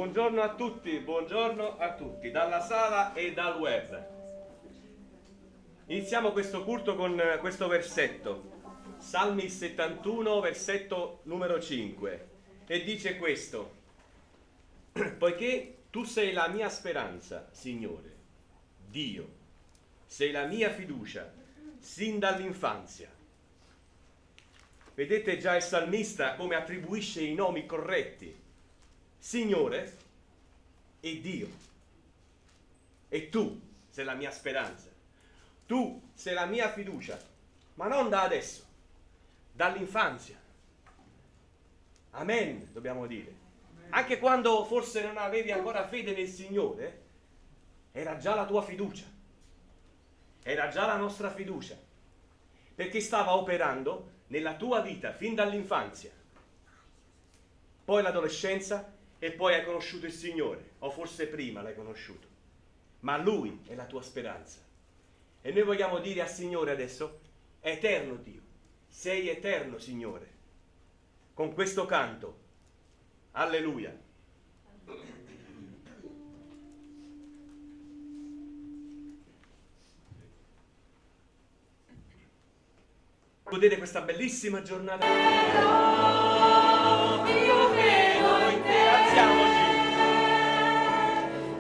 Buongiorno a tutti, dalla sala e dal web. Iniziamo questo culto con questo versetto, Salmi 71, versetto numero 5, e dice questo: poiché tu sei la mia speranza, Signore, Dio, sei la mia fiducia, sin dall'infanzia. Vedete già il salmista come attribuisce i nomi corretti: Signore e Dio. E tu sei la mia speranza, tu sei la mia fiducia, ma non da adesso, dall'infanzia. Amen, dobbiamo dire. Anche quando forse non avevi ancora fede nel Signore, era già la tua fiducia, era già la nostra fiducia, perché stava operando nella tua vita fin dall'infanzia, poi l'adolescenza, e poi hai conosciuto il Signore, o forse prima l'hai conosciuto, ma Lui è la tua speranza. E noi vogliamo dire al Signore adesso: eterno Dio, sei eterno Signore, con questo canto. Alleluia. Godere questa bellissima giornata. Io credo in te. Alziamoci.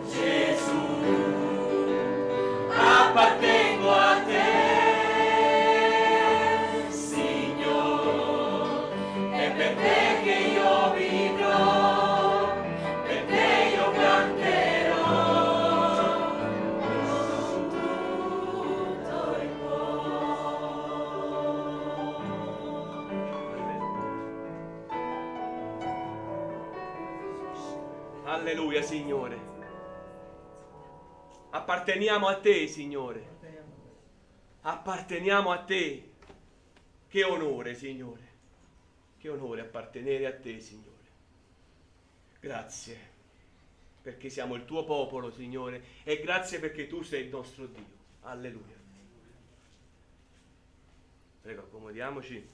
Gesù, appartengo a te, Signore, è per te che io vivrò, per te io canterò tutto il cuore. Alleluia, Signore. Apparteniamo a te, Signore. Apparteniamo a te. Che onore, Signore. Che onore appartenere a te, Signore. Grazie perché siamo il tuo popolo, Signore, e grazie perché tu sei il nostro Dio. Alleluia. Prego, accomodiamoci.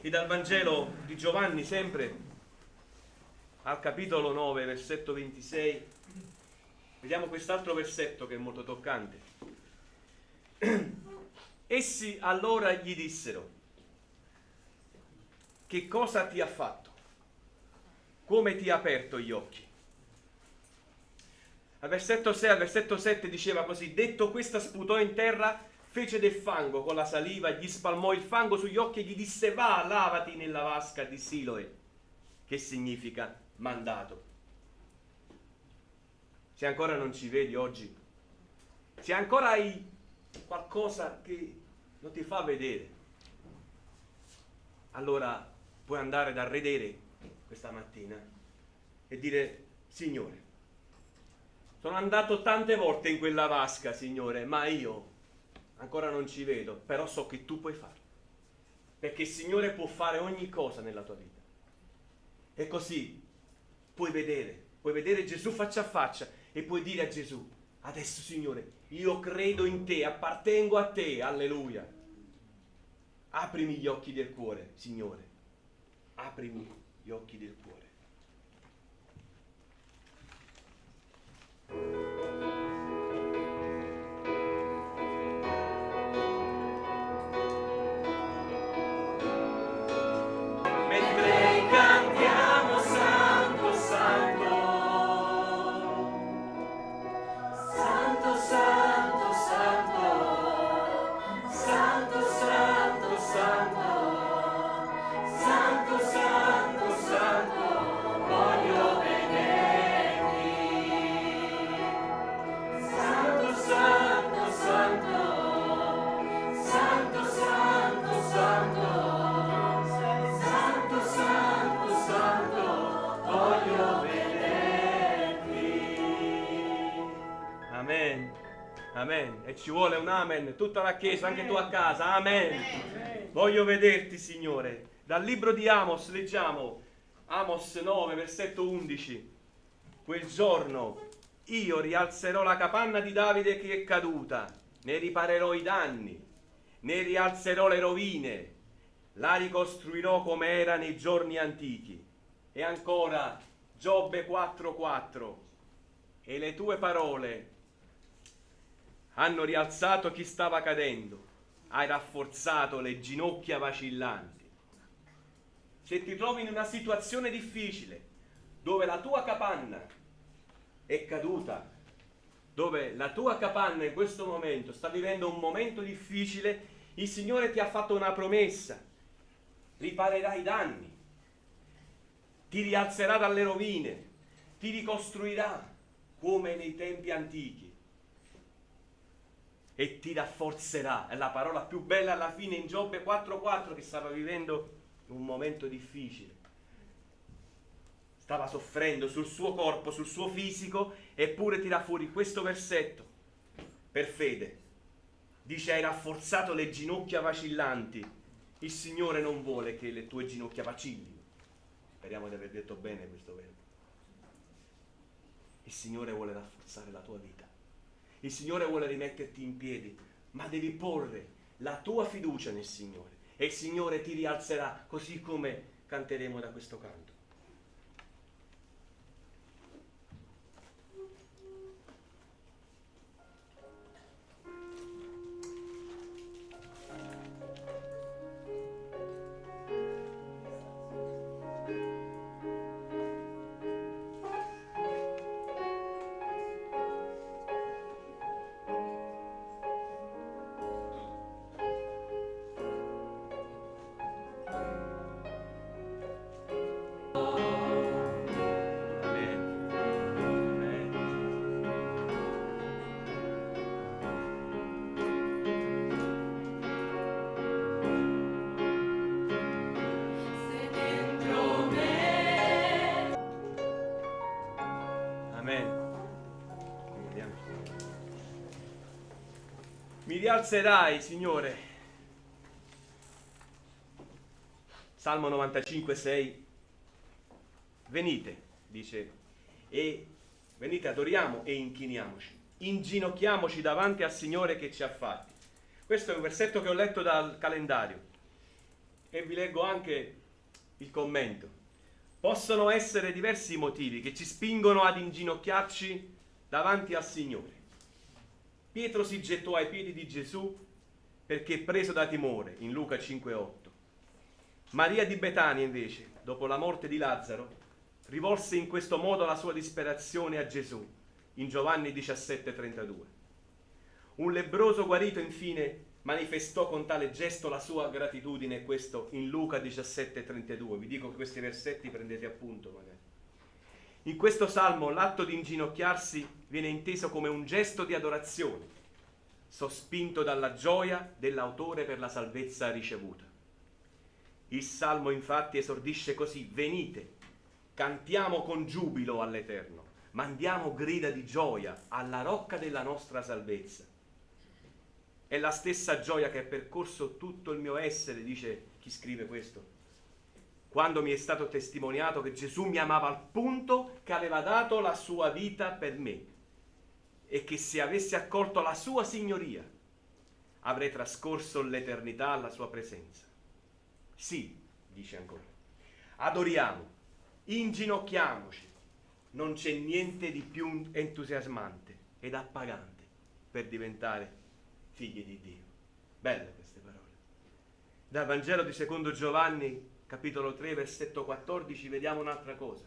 E dal Vangelo di Giovanni, sempre al capitolo 9, versetto 26, vediamo quest'altro versetto che è molto toccante. Essi allora gli dissero: che cosa ti ha fatto? Come ti ha aperto gli occhi? Al versetto 6, al versetto 7 diceva così: detto questa sputò in terra, fece del fango con la saliva, gli spalmò il fango sugli occhi e gli disse: va, lavati nella vasca di Siloe, che significa mandato. Se ancora non ci vedi oggi, se ancora hai qualcosa che non ti fa vedere, allora puoi andare dal redere questa mattina e dire: Signore, sono andato tante volte in quella vasca, Signore, ma io ancora non ci vedo, però so che tu puoi farlo, perché il Signore può fare ogni cosa nella tua vita. E così puoi vedere Gesù faccia a faccia e puoi dire a Gesù: adesso, Signore, io credo in te, appartengo a te. Alleluia. Aprimi gli occhi del cuore, Signore, aprimi gli occhi del cuore. Mentre cantiamo Santo, Santo, Santo, Santo, Santo, Santo, Santo, Santo, Santo, Santo, Santo, voglio vederti. Santo, Santo, Santo, Santo, Santo, Santo, Santo, Santo, Santo, voglio vederti. Amen, amen. E ci vuole un amen, tutta la chiesa, anche tu a casa, amen. Voglio vederti, Signore. Dal libro di Amos leggiamo, Amos 9, versetto 11. Quel giorno io rialzerò la capanna di Davide che è caduta, ne riparerò i danni, ne rialzerò le rovine, la ricostruirò come era nei giorni antichi. E ancora Giobbe 4:4. E le tue parole hanno rialzato chi stava cadendo, hai rafforzato le ginocchia vacillanti. Se ti trovi in una situazione difficile, dove la tua capanna è caduta, dove la tua capanna in questo momento sta vivendo un momento difficile, il Signore ti ha fatto una promessa: riparerà i danni, ti rialzerà dalle rovine, ti ricostruirà come nei tempi antichi e ti rafforzerà. È la parola più bella alla fine in Giobbe 4:4, che stava vivendo un momento difficile, stava soffrendo sul suo corpo, sul suo fisico, eppure tira fuori questo versetto per fede. Dice: hai rafforzato le ginocchia vacillanti. Il Signore non vuole che le tue ginocchia vacillino. Speriamo di aver detto bene questo verbo. Il Signore vuole rafforzare la tua vita. Il Signore vuole rimetterti in piedi, ma devi porre la tua fiducia nel Signore e il Signore ti rialzerà, così come canteremo da questo canto. Mi rialzerai, Signore. Salmo 95:6. Venite, dice, e venite, adoriamo e inchiniamoci. Inginocchiamoci davanti al Signore che ci ha fatti. Questo è un versetto che ho letto dal calendario e vi leggo anche il commento. Possono essere diversi motivi che ci spingono ad inginocchiarci davanti al Signore. Pietro si gettò ai piedi di Gesù perché preso da timore, in Luca 5:8. Maria di Betania, invece, dopo la morte di Lazzaro, rivolse in questo modo la sua disperazione a Gesù, in Giovanni 17:32. Un lebbroso guarito, infine, manifestò con tale gesto la sua gratitudine, questo in Luca 17:32. Vi dico che questi versetti prendete appunto magari. In questo salmo l'atto di inginocchiarsi viene inteso come un gesto di adorazione, sospinto dalla gioia dell'autore per la salvezza ricevuta. Il salmo infatti esordisce così: venite, cantiamo con giubilo all'Eterno, mandiamo grida di gioia alla rocca della nostra salvezza. È la stessa gioia che ha percorso tutto il mio essere, dice chi scrive questo, quando mi è stato testimoniato che Gesù mi amava al punto che aveva dato la sua vita per me e che se avessi accolto la sua signoria avrei trascorso l'eternità alla sua presenza. Sì, dice ancora, adoriamo, inginocchiamoci, non c'è niente di più entusiasmante ed appagante per diventare figli di Dio. Belle queste parole. Dal Vangelo di secondo Giovanni, capitolo 3, versetto 14, vediamo un'altra cosa.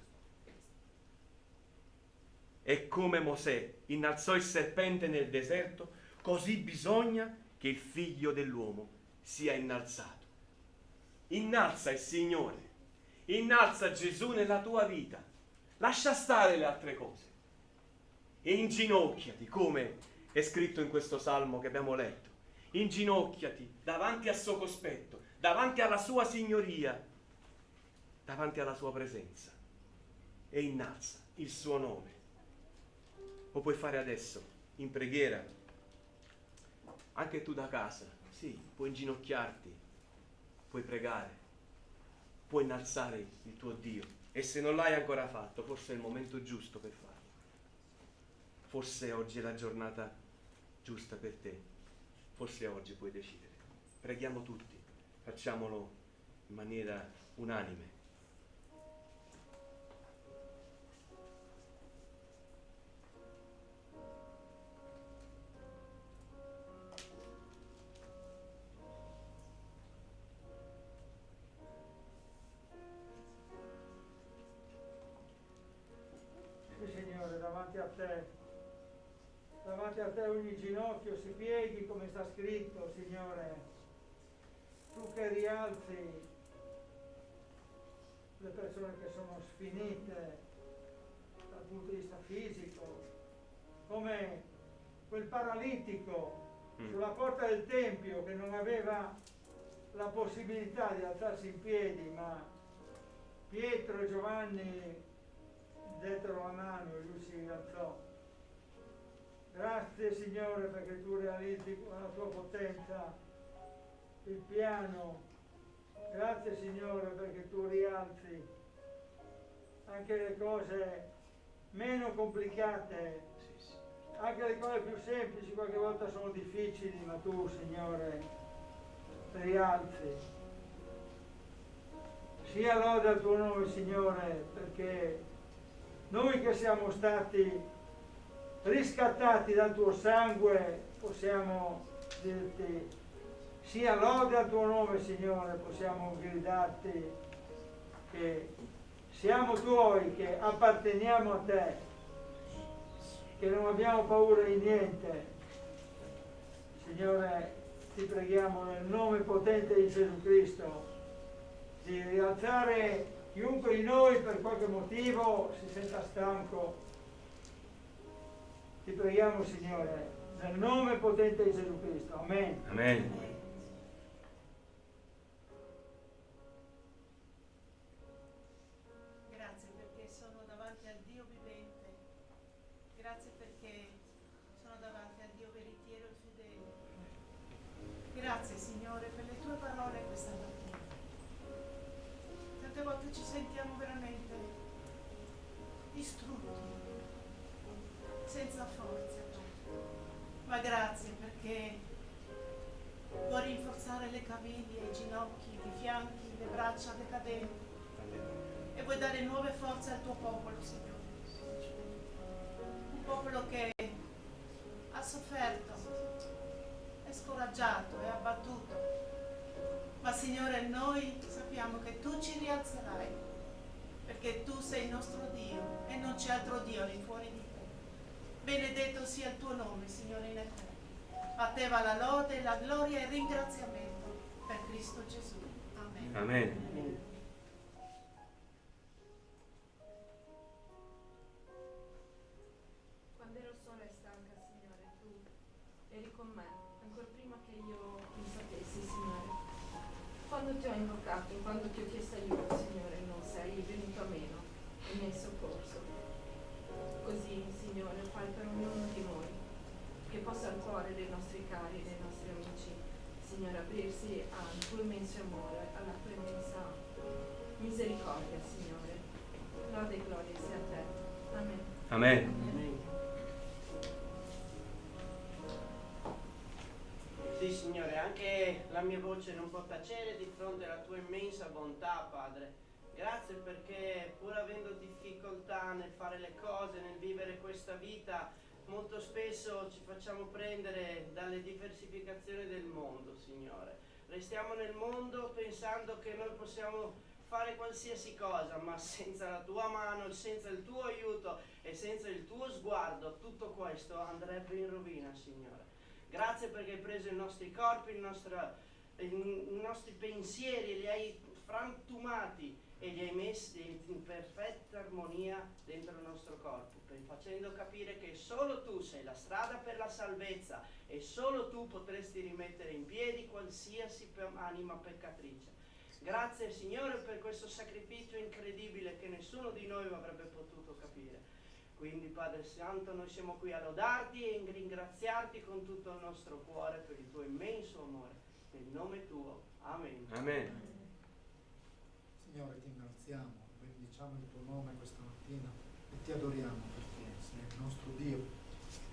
E come Mosè innalzò il serpente nel deserto, così bisogna che il figlio dell'uomo sia innalzato. Innalza il Signore, innalza Gesù nella tua vita, lascia stare le altre cose e inginocchiati, come è scritto in questo salmo che abbiamo letto. Inginocchiati davanti al suo cospetto, davanti alla sua signoria, davanti alla sua presenza, e innalza il suo nome. Lo puoi fare adesso in preghiera, anche tu da casa. Sì, puoi inginocchiarti, puoi pregare, puoi innalzare il tuo Dio, e se non l'hai ancora fatto, forse è il momento giusto per farlo. Forse oggi è la giornata giusta per te, forse oggi puoi decidere. Preghiamo tutti, facciamolo in maniera unanime. a te. Davanti a te ogni ginocchio si pieghi, come sta scritto, Signore. Tu che rialzi le persone che sono sfinite dal punto di vista fisico, come quel paralitico sulla porta del Tempio che non aveva la possibilità di alzarsi in piedi, ma Pietro e Giovanni dettero la mano e lui si alzò. Grazie Signore perché tu realizzi con la tua potenza il piano. Grazie Signore perché tu rialzi anche le cose meno complicate, anche le cose più semplici qualche volta sono difficili, ma tu Signore rialzi. Sia lode al tuo nome Signore, perché noi che siamo stati riscattati dal tuo sangue possiamo dirti sia lode al tuo nome Signore, possiamo gridarti che siamo tuoi, che apparteniamo a te, che non abbiamo paura di niente. Signore, ti preghiamo nel nome potente di Gesù Cristo di rialzare chiunque di noi per qualche motivo si senta stanco. Ti preghiamo Signore nel nome potente di Gesù Cristo. Amen. Amen. Grazie perché sono davanti al Dio vivente. Grazie perché sono davanti al Dio veritiero e fedele. Grazie Signore per le tue parole questa mattina. Tante volte ci sentiamo veramente distrutti, senza forze, ma grazie perché vuoi rinforzare le caviglie, i ginocchi, i fianchi, le braccia decadenti e vuoi dare nuove forze al tuo popolo, Signore. Un popolo che ha sofferto, è scoraggiato, è abbattuto. Ma Signore, noi sappiamo che tu ci rialzerai, perché tu sei il nostro Dio e non c'è altro Dio lì fuori di te. Benedetto sia il tuo nome, Signore, in eterno. A te va la lode, la gloria e il ringraziamento per Cristo Gesù. Amen. Amen. Quando ero sola e stanca, Signore, tu eri con me, ancora prima che io mi sapessi, Signore. Quando ti ho invocato, quando ti ho chiesto aiuto, Signore, non sei venuto a meno e mi hai soccorso. Così, Signore, fai per ognuno di noi, che possa il cuore dei nostri cari, dei nostri amici, Signore, aprirsi al tuo immenso amore, alla tua immensa misericordia, Signore. Lode e gloria sia a te. Amen. Amen. Sì, Signore, anche la mia voce non può tacere di fronte alla tua immensa bontà, Padre. Grazie perché pur avendo difficoltà nel fare le cose, nel vivere questa vita, molto spesso ci facciamo prendere dalle diversificazioni del mondo, Signore. Restiamo nel mondo pensando che noi possiamo fare qualsiasi cosa, ma senza la tua mano, senza il tuo aiuto e senza il tuo sguardo, tutto questo andrebbe in rovina, Signore. Grazie perché hai preso i nostri corpi, i nostri pensieri, li hai frantumati e li hai messi in perfetta armonia dentro il nostro corpo, facendo capire che solo tu sei la strada per la salvezza e solo tu potresti rimettere in piedi qualsiasi anima peccatrice. Grazie Signore per questo sacrificio incredibile che nessuno di noi avrebbe potuto capire. Quindi Padre Santo, noi siamo qui a lodarti e a ringraziarti con tutto il nostro cuore per il tuo immenso amore. Nel nome tuo. Amen. Amen. Signore, ti ringraziamo, benediciamo il tuo nome questa mattina e ti adoriamo perché sei il nostro Dio,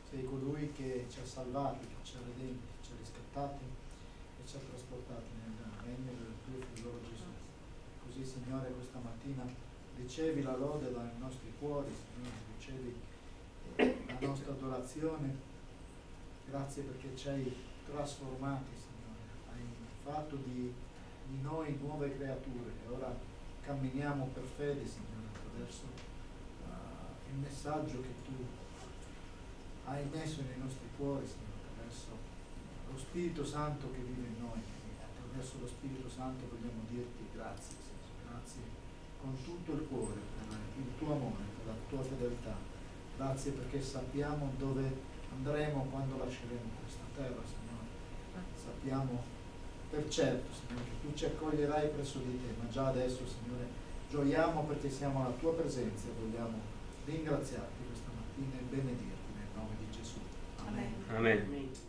sei colui che ci ha salvati, che ci ha redenti, ci ha riscattati e ci ha trasportati nel regno del tuo figlio Gesù. Così, Signore, questa mattina ricevi la lode dai nostri cuori, Signore, ricevi la nostra adorazione. Grazie perché ci hai trasformati, Signore, hai fatto di noi nuove creature e ora camminiamo per fede, Signore, attraverso il messaggio che tu hai messo nei nostri cuori, Signore, attraverso lo Spirito Santo che vive in noi. Attraverso lo Spirito Santo vogliamo dirti grazie, Signore, grazie con tutto il cuore per il tuo amore, per la tua fedeltà. Grazie perché sappiamo dove andremo quando lasceremo questa terra, Signore. Sappiamo per certo, Signore, che tu ci accoglierai presso di te, ma già adesso, Signore, gioiamo perché siamo alla tua presenza e vogliamo ringraziarti questa mattina e benedirti nel nome di Gesù. Amen. Amen. Amen.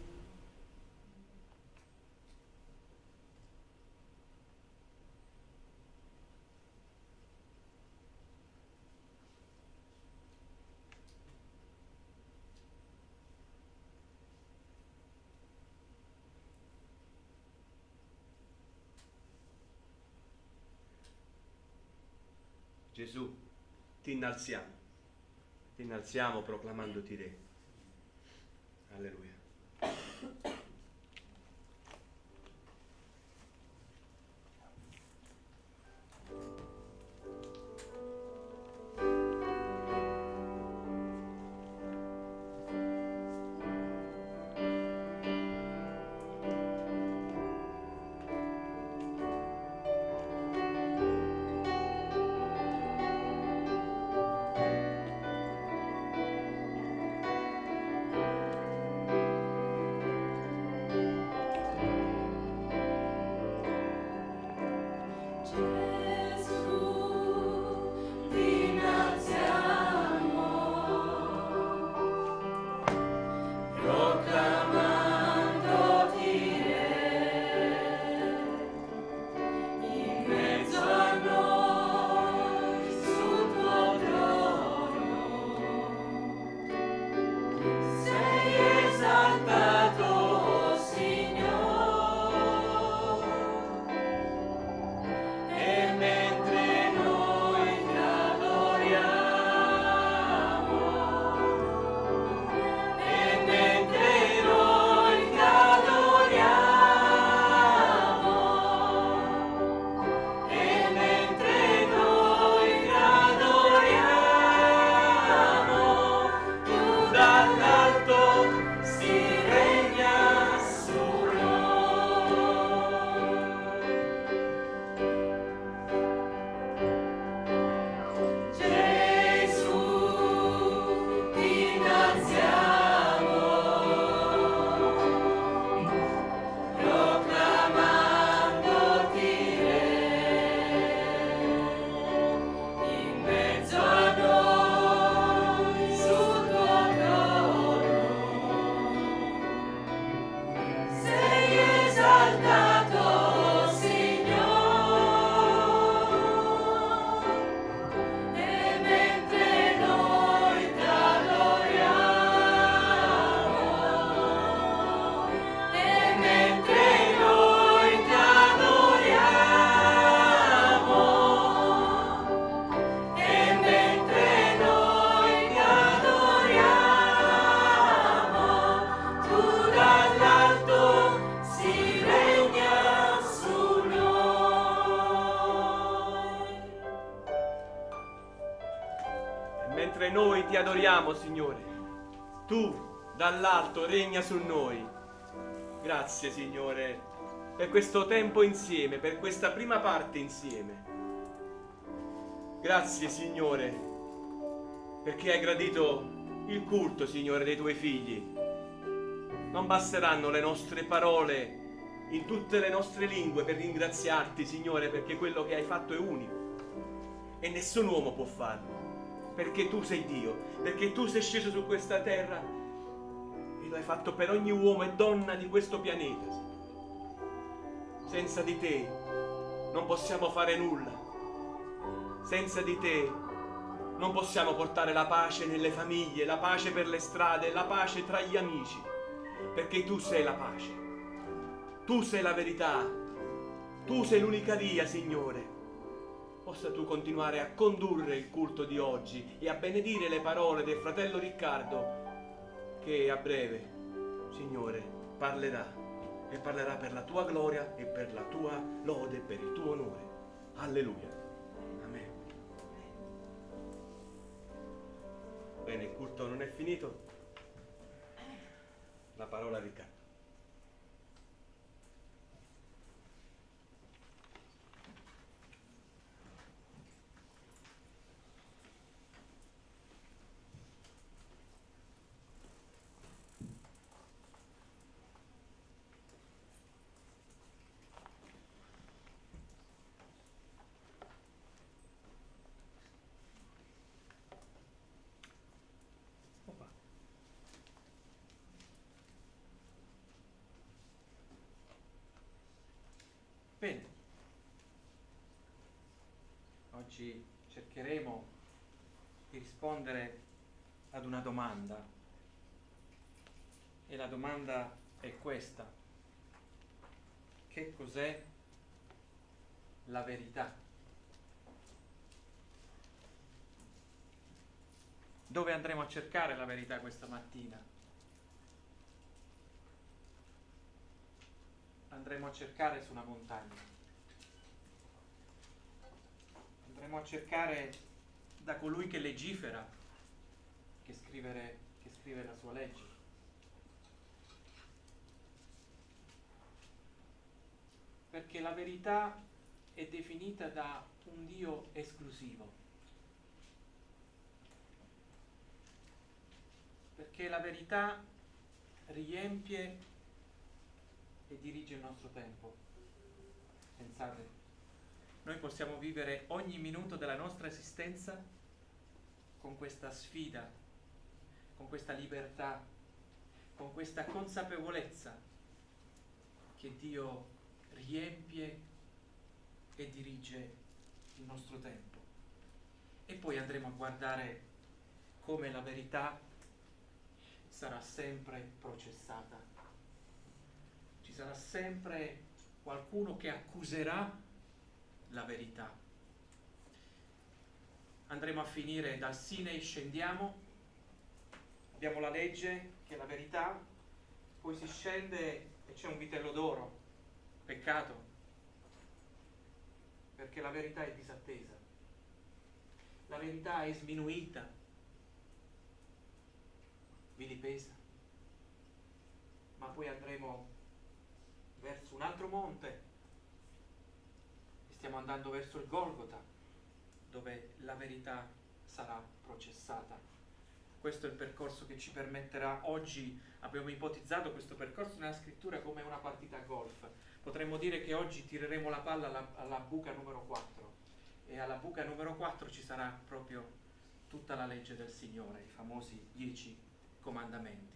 Gesù, ti innalziamo proclamandoti Re. Alleluia. Mentre noi ti adoriamo, Signore, tu dall'alto regna su noi. Grazie, Signore, per questo tempo insieme, per questa prima parte insieme. Grazie, Signore, perché hai gradito il culto, Signore, dei tuoi figli. Non basteranno le nostre parole in tutte le nostre lingue per ringraziarti, Signore, perché quello che hai fatto è unico e nessun uomo può farlo. Perché tu sei Dio, perché tu sei sceso su questa terra e lo hai fatto per ogni uomo e donna di questo pianeta. Senza di te non possiamo fare nulla. Senza di te non possiamo portare la pace nelle famiglie, la pace per le strade, la pace tra gli amici. Perché tu sei la pace, tu sei la verità, tu sei l'unica via, Signore. Possa tu continuare a condurre il culto di oggi e a benedire le parole del fratello Riccardo che a breve, Signore, parlerà e parlerà per la tua gloria e per la tua lode, per il tuo onore. Alleluia. Amen. Bene, il culto non è finito. la parola a Riccardo. Bene, oggi cercheremo di rispondere ad una domanda, e la domanda è questa: che cos'è la verità? Dove andremo a cercare la verità questa mattina? Andremo a cercare su una montagna. Andremo a cercare da colui che legifera, che scrive la sua legge. Perché la verità è definita da un Dio esclusivo. Perché la verità riempie e dirige il nostro tempo. Pensate, noi possiamo vivere ogni minuto della nostra esistenza con questa sfida, con questa libertà, con questa consapevolezza che Dio riempie e dirige il nostro tempo. E poi andremo a guardare come la verità sarà sempre processata. Ci sarà sempre qualcuno che accuserà la verità. Andremo a finire dal Sinai, scendiamo, abbiamo la legge che è la verità, poi si scende e c'è un vitello d'oro, peccato, perché la verità è disattesa, la verità è sminuita, vilipesa. Ma poi andremo verso un altro monte e stiamo andando verso il Golgota, dove la verità sarà processata. Questo è il percorso che ci permetterà oggi. Abbiamo ipotizzato questo percorso nella scrittura come una partita a golf. Potremmo dire che oggi tireremo la palla alla buca numero 4, e alla buca numero 4 ci sarà proprio tutta la legge del Signore, i famosi 10 comandamenti.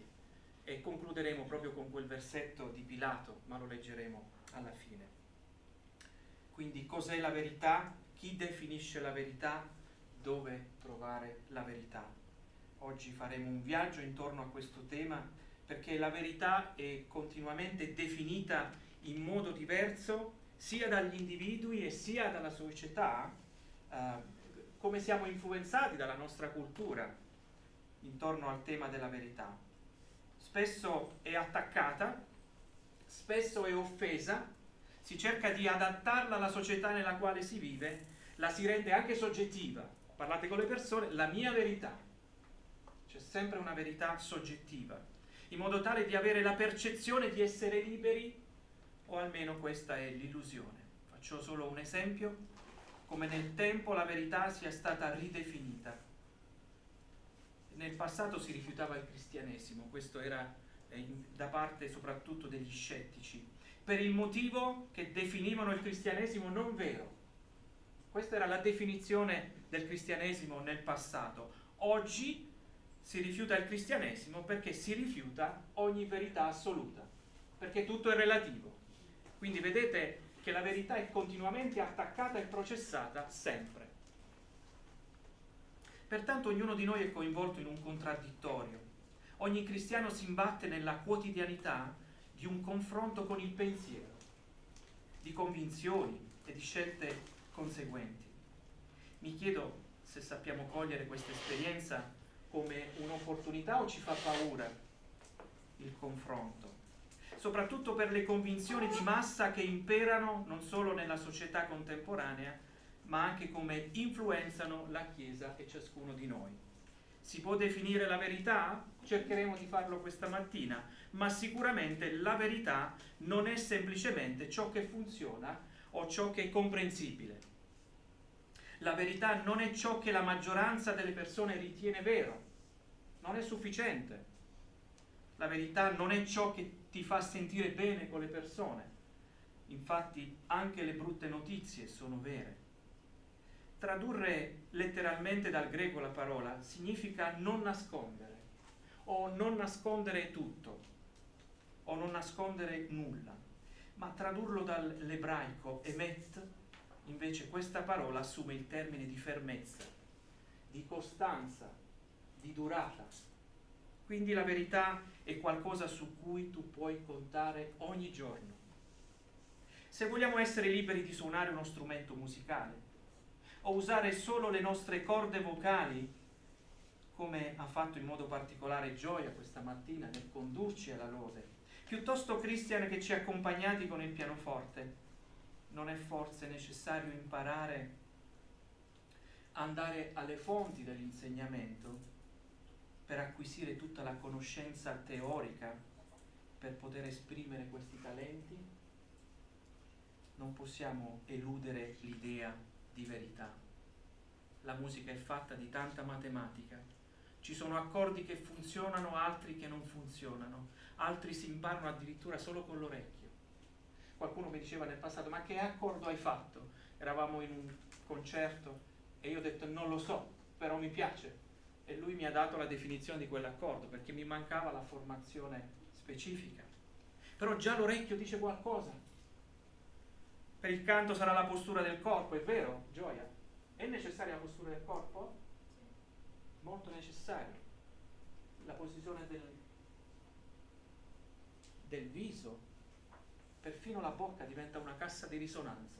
E concluderemo proprio con quel versetto di Pilato, ma lo leggeremo alla fine. Quindi cos'è la verità? Chi definisce la verità? Dove trovare la verità? Oggi faremo un viaggio intorno a questo tema, perché la verità è continuamente definita in modo diverso sia dagli individui e sia dalla società, come siamo influenzati dalla nostra cultura intorno al tema della verità. Spesso è attaccata, spesso è offesa, si cerca di adattarla alla società nella quale si vive, la si rende anche soggettiva. Parlate con le persone, la mia verità. C'è sempre una verità soggettiva, in modo tale di avere la percezione di essere liberi, o almeno questa è l'illusione. Faccio solo un esempio, come nel tempo la verità sia stata ridefinita. Nel passato si rifiutava il cristianesimo, questo era da parte soprattutto degli scettici, per il motivo che definivano il cristianesimo non vero. Questa era la definizione del cristianesimo nel passato. Oggi si rifiuta il cristianesimo perché si rifiuta ogni verità assoluta, perché tutto è relativo. Quindi vedete che la verità è continuamente attaccata e processata sempre. Pertanto ognuno di noi è coinvolto in un contraddittorio. Ogni cristiano si imbatte nella quotidianità di un confronto con il pensiero, di convinzioni e di scelte conseguenti. Mi chiedo se sappiamo cogliere questa esperienza come un'opportunità o ci fa paura il confronto, soprattutto per le convinzioni di massa che imperano non solo nella società contemporanea, ma anche come influenzano la Chiesa e ciascuno di noi. Si può definire la verità? Cercheremo di farlo questa mattina, ma sicuramente la verità non è semplicemente ciò che funziona o ciò che è comprensibile. La verità non è ciò che la maggioranza delle persone ritiene vero, non è sufficiente. La verità non è ciò che ti fa sentire bene con le persone. Infatti anche le brutte notizie sono vere. Tradurre letteralmente dal greco la parola significa non nascondere, o non nascondere tutto, o non nascondere nulla. Ma tradurlo dall'ebraico emet, invece questa parola assume il termine di fermezza, di costanza, di durata. Quindi la verità è qualcosa su cui tu puoi contare ogni giorno. Se vogliamo essere liberi di suonare uno strumento musicale o usare solo le nostre corde vocali, come ha fatto in modo particolare Gioia questa mattina nel condurci alla lode, piuttosto Christian che ci ha accompagnati con il pianoforte, non è forse necessario imparare a andare alle fonti dell'insegnamento per acquisire tutta la conoscenza teorica per poter esprimere questi talenti? Non possiamo eludere l'idea di verità. La musica è fatta di tanta matematica. Ci sono accordi che funzionano, altri che non funzionano, altri si imparano addirittura solo con l'orecchio. Qualcuno mi diceva nel passato: ma che accordo hai fatto? Eravamo in un concerto e io ho detto non lo so, però mi piace, e lui mi ha dato la definizione di quell'accordo perché mi mancava la formazione specifica. Però già l'orecchio dice qualcosa. Per il canto sarà la postura del corpo, è vero, Gioia? È necessaria la postura del corpo? Molto necessaria. La posizione del viso, perfino la bocca diventa una cassa di risonanza.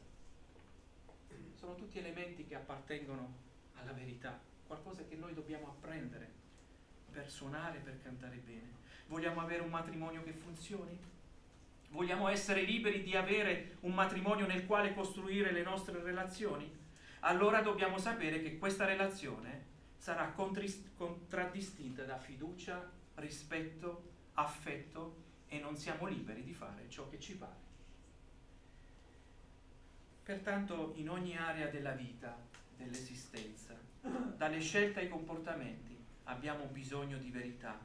Sono tutti elementi che appartengono alla verità, qualcosa che noi dobbiamo apprendere per suonare, per cantare bene. Vogliamo avere un matrimonio che funzioni? Vogliamo essere liberi di avere un matrimonio nel quale costruire le nostre relazioni? Allora dobbiamo sapere che questa relazione sarà contraddistinta da fiducia, rispetto, affetto, e non siamo liberi di fare ciò che ci pare. Pertanto in ogni area della vita, dell'esistenza, dalle scelte ai comportamenti, abbiamo bisogno di verità.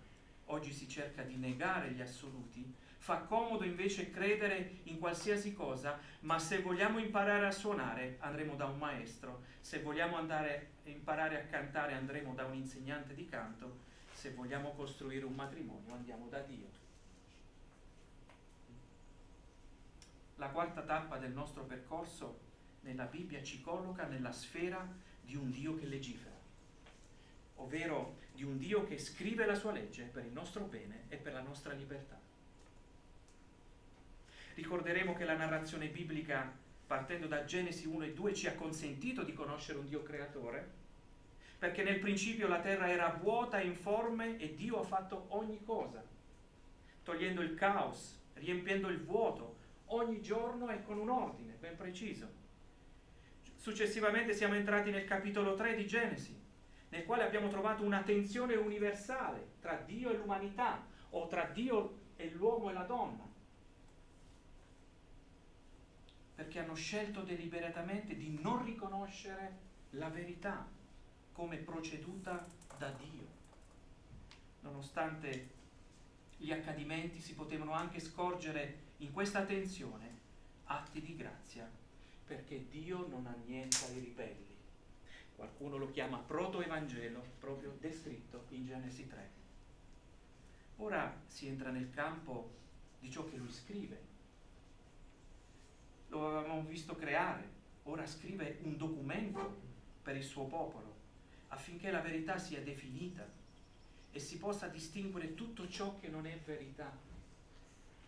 Oggi si cerca di negare gli assoluti. Fa comodo invece credere in qualsiasi cosa, ma se vogliamo imparare a suonare andremo da un maestro, se vogliamo andare a imparare a cantare andremo da un insegnante di canto, se vogliamo costruire un matrimonio andiamo da Dio. La quarta tappa del nostro percorso nella Bibbia ci colloca nella sfera di un Dio che legifera, ovvero di un Dio che scrive la sua legge per il nostro bene e per la nostra libertà. Ricorderemo che la narrazione biblica, partendo da Genesi 1 e 2, ci ha consentito di conoscere un Dio creatore, perché nel principio la terra era vuota e informe e Dio ha fatto ogni cosa, togliendo il caos, riempiendo il vuoto, ogni giorno e con un ordine ben preciso. Successivamente siamo entrati nel capitolo 3 di Genesi, nel quale abbiamo trovato una tensione universale tra Dio e l'umanità, o tra Dio e l'uomo e la donna, perché hanno scelto deliberatamente di non riconoscere la verità come proceduta da Dio. Nonostante gli accadimenti, si potevano anche scorgere in questa tensione atti di grazia, perché Dio non ha niente ai ribelli. Qualcuno lo chiama protoevangelo, proprio descritto in Genesi 3. Ora si entra nel campo di ciò che lui scrive. Lo avevamo visto creare, ora scrive un documento per il suo popolo, affinché la verità sia definita e si possa distinguere tutto ciò che non è verità.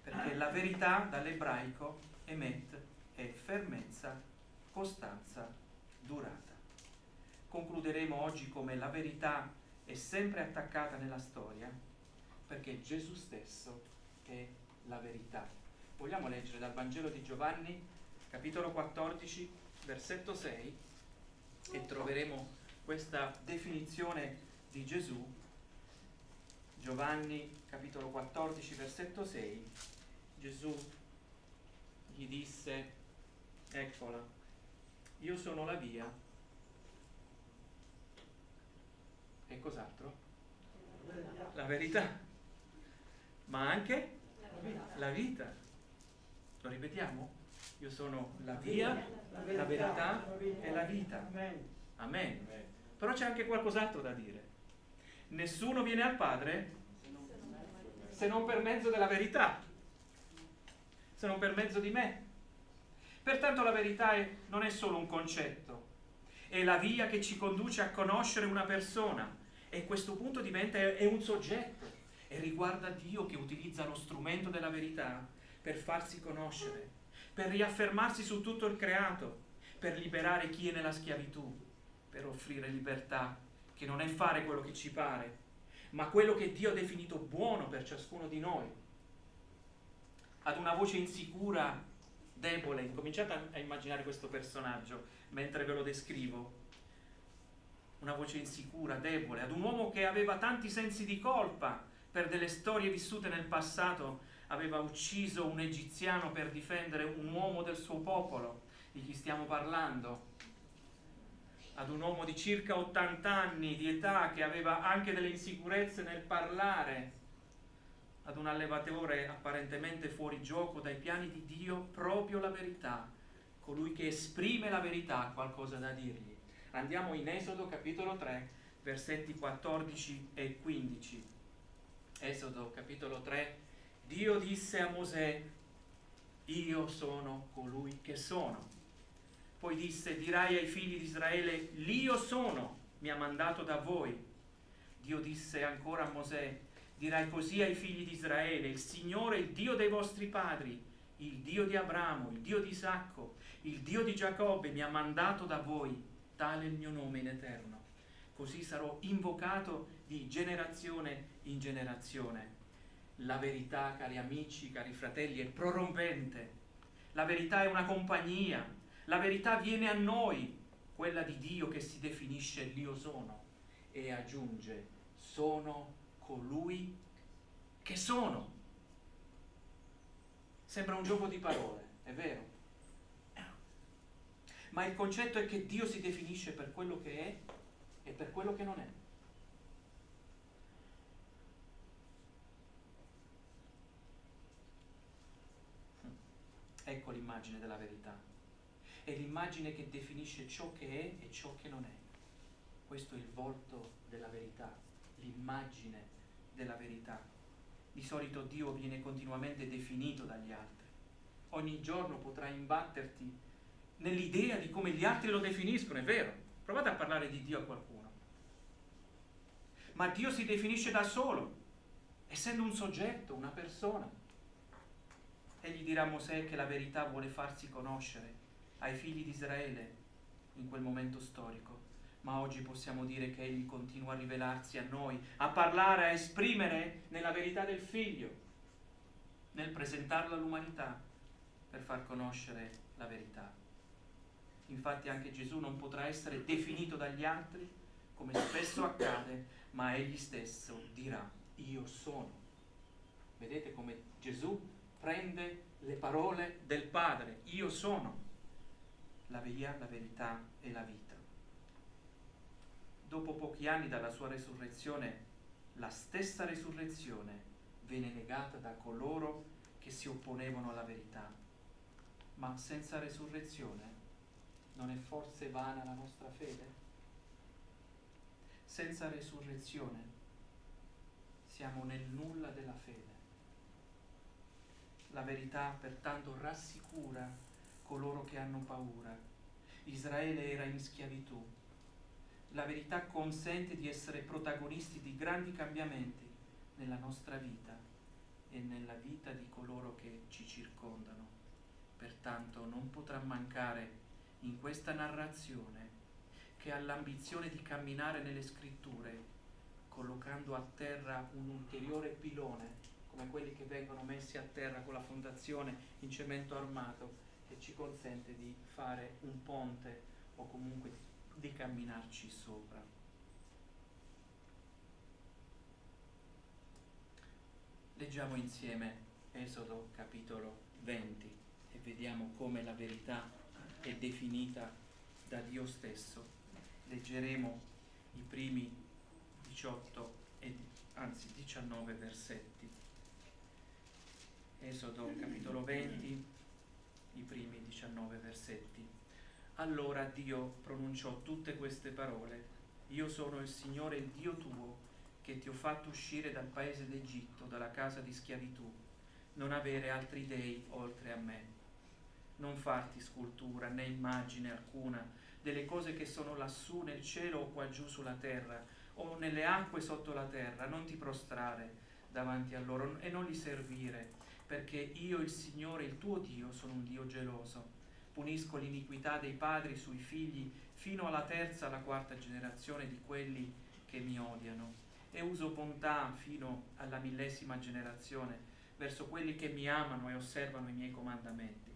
Perché la verità, dall'ebraico, emet, è fermezza, costanza, durata. Concluderemo oggi come la verità è sempre attaccata nella storia, perché Gesù stesso è la verità. Vogliamo leggere dal Vangelo di Giovanni, capitolo 14, versetto 6, e troveremo questa definizione di Gesù, Giovanni capitolo 14 versetto 6, Gesù gli disse: eccola, io sono la via. E cos'altro? La verità, ma anche la vita. Lo ripetiamo? Io sono la via, la verità e la vita. Amen. Amen. Però c'è anche qualcos'altro da dire. Nessuno viene al Padre se non per mezzo della verità, se non per mezzo di me. Pertanto la verità non è solo un concetto, è la via che ci conduce a conoscere una persona, e a questo punto è un soggetto, e riguarda Dio che utilizza lo strumento della verità per farsi conoscere, per riaffermarsi su tutto il creato, per liberare chi è nella schiavitù, per offrire libertà, che non è fare quello che ci pare, ma quello che Dio ha definito buono per ciascuno di noi. Ad una voce insicura, debole, incominciate a immaginare questo personaggio mentre ve lo descrivo. Una voce insicura, debole, ad un uomo che aveva tanti sensi di colpa per delle storie vissute nel passato, aveva ucciso un egiziano per difendere un uomo del suo popolo. Di chi stiamo parlando? Ad un uomo di circa 80 anni di età che aveva anche delle insicurezze nel parlare, ad un allevatore apparentemente fuori gioco dai piani di Dio, proprio la verità, colui che esprime la verità ha qualcosa da dirgli. Andiamo in Esodo capitolo 3, versetti 14 e 15. Esodo capitolo 3, Dio disse a Mosè: io sono colui che sono. Poi disse: dirai ai figli di Israele: l'Io sono mi ha mandato da voi. Dio disse ancora a Mosè: dirai così ai figli di Israele: il Signore, il Dio dei vostri padri, il Dio di Abramo, il Dio di Isacco, il Dio di Giacobbe mi ha mandato da voi, tale è il mio nome in eterno. Così sarò invocato di generazione in generazione. La verità, cari amici, cari fratelli, è prorompente. La verità è una compagnia. La verità viene a noi, quella di Dio che si definisce l'Io sono, e aggiunge: sono colui che sono. Sembra un gioco di parole, è vero? Ma il concetto è che Dio si definisce per quello che è e per quello che non è. Ecco l'immagine della verità. È l'immagine che definisce ciò che è e ciò che non è. Questo è il volto della verità, l'immagine della verità. Di solito Dio viene continuamente definito dagli altri. Ogni giorno potrai imbatterti nell'idea di come gli altri lo definiscono, è vero? Provate a parlare di Dio a qualcuno. Ma Dio si definisce da solo, essendo un soggetto, una persona. Egli dirà a Mosè che la verità vuole farsi conoscere ai figli di Israele in quel momento storico, ma oggi possiamo dire che Egli continua a rivelarsi a noi, a parlare, a esprimere nella verità del Figlio, nel presentarlo all'umanità per far conoscere la verità. Infatti anche Gesù non potrà essere definito dagli altri, come spesso accade, ma Egli stesso dirà: io sono. Vedete come Gesù prende le parole del Padre: io sono la via, la verità e la vita. Dopo pochi anni dalla sua resurrezione, la stessa resurrezione venne negata da coloro che si opponevano alla verità. Ma senza resurrezione non è forse vana la nostra fede? Senza resurrezione siamo nel nulla della fede. La verità pertanto rassicura coloro che hanno paura. Israele era in schiavitù. La verità consente di essere protagonisti di grandi cambiamenti nella nostra vita e nella vita di coloro che ci circondano. Pertanto non potrà mancare in questa narrazione che ha l'ambizione di camminare nelle scritture, collocando a terra un ulteriore pilone, come quelli che vengono messi a terra con la fondazione in cemento armato, che ci consente di fare un ponte o comunque di camminarci sopra. Leggiamo insieme Esodo capitolo 20 e vediamo come la verità è definita da Dio stesso. Leggeremo i primi 19 versetti. Esodo capitolo 20, i primi 19 versetti. Allora Dio pronunciò tutte queste parole: io sono il Signore il Dio tuo, che ti ho fatto uscire dal paese d'Egitto, dalla casa di schiavitù. Non avere altri dei oltre a me. Non farti scultura né immagine alcuna delle cose che sono lassù nel cielo o qua giù sulla terra o nelle acque sotto la terra. Non ti prostrare davanti a loro e non li servire, perché io, il Signore, il tuo Dio, sono un Dio geloso. Punisco l'iniquità dei padri sui figli fino alla terza e alla quarta generazione di quelli che mi odiano, e uso bontà fino alla 1000ª generazione verso quelli che mi amano e osservano i miei comandamenti.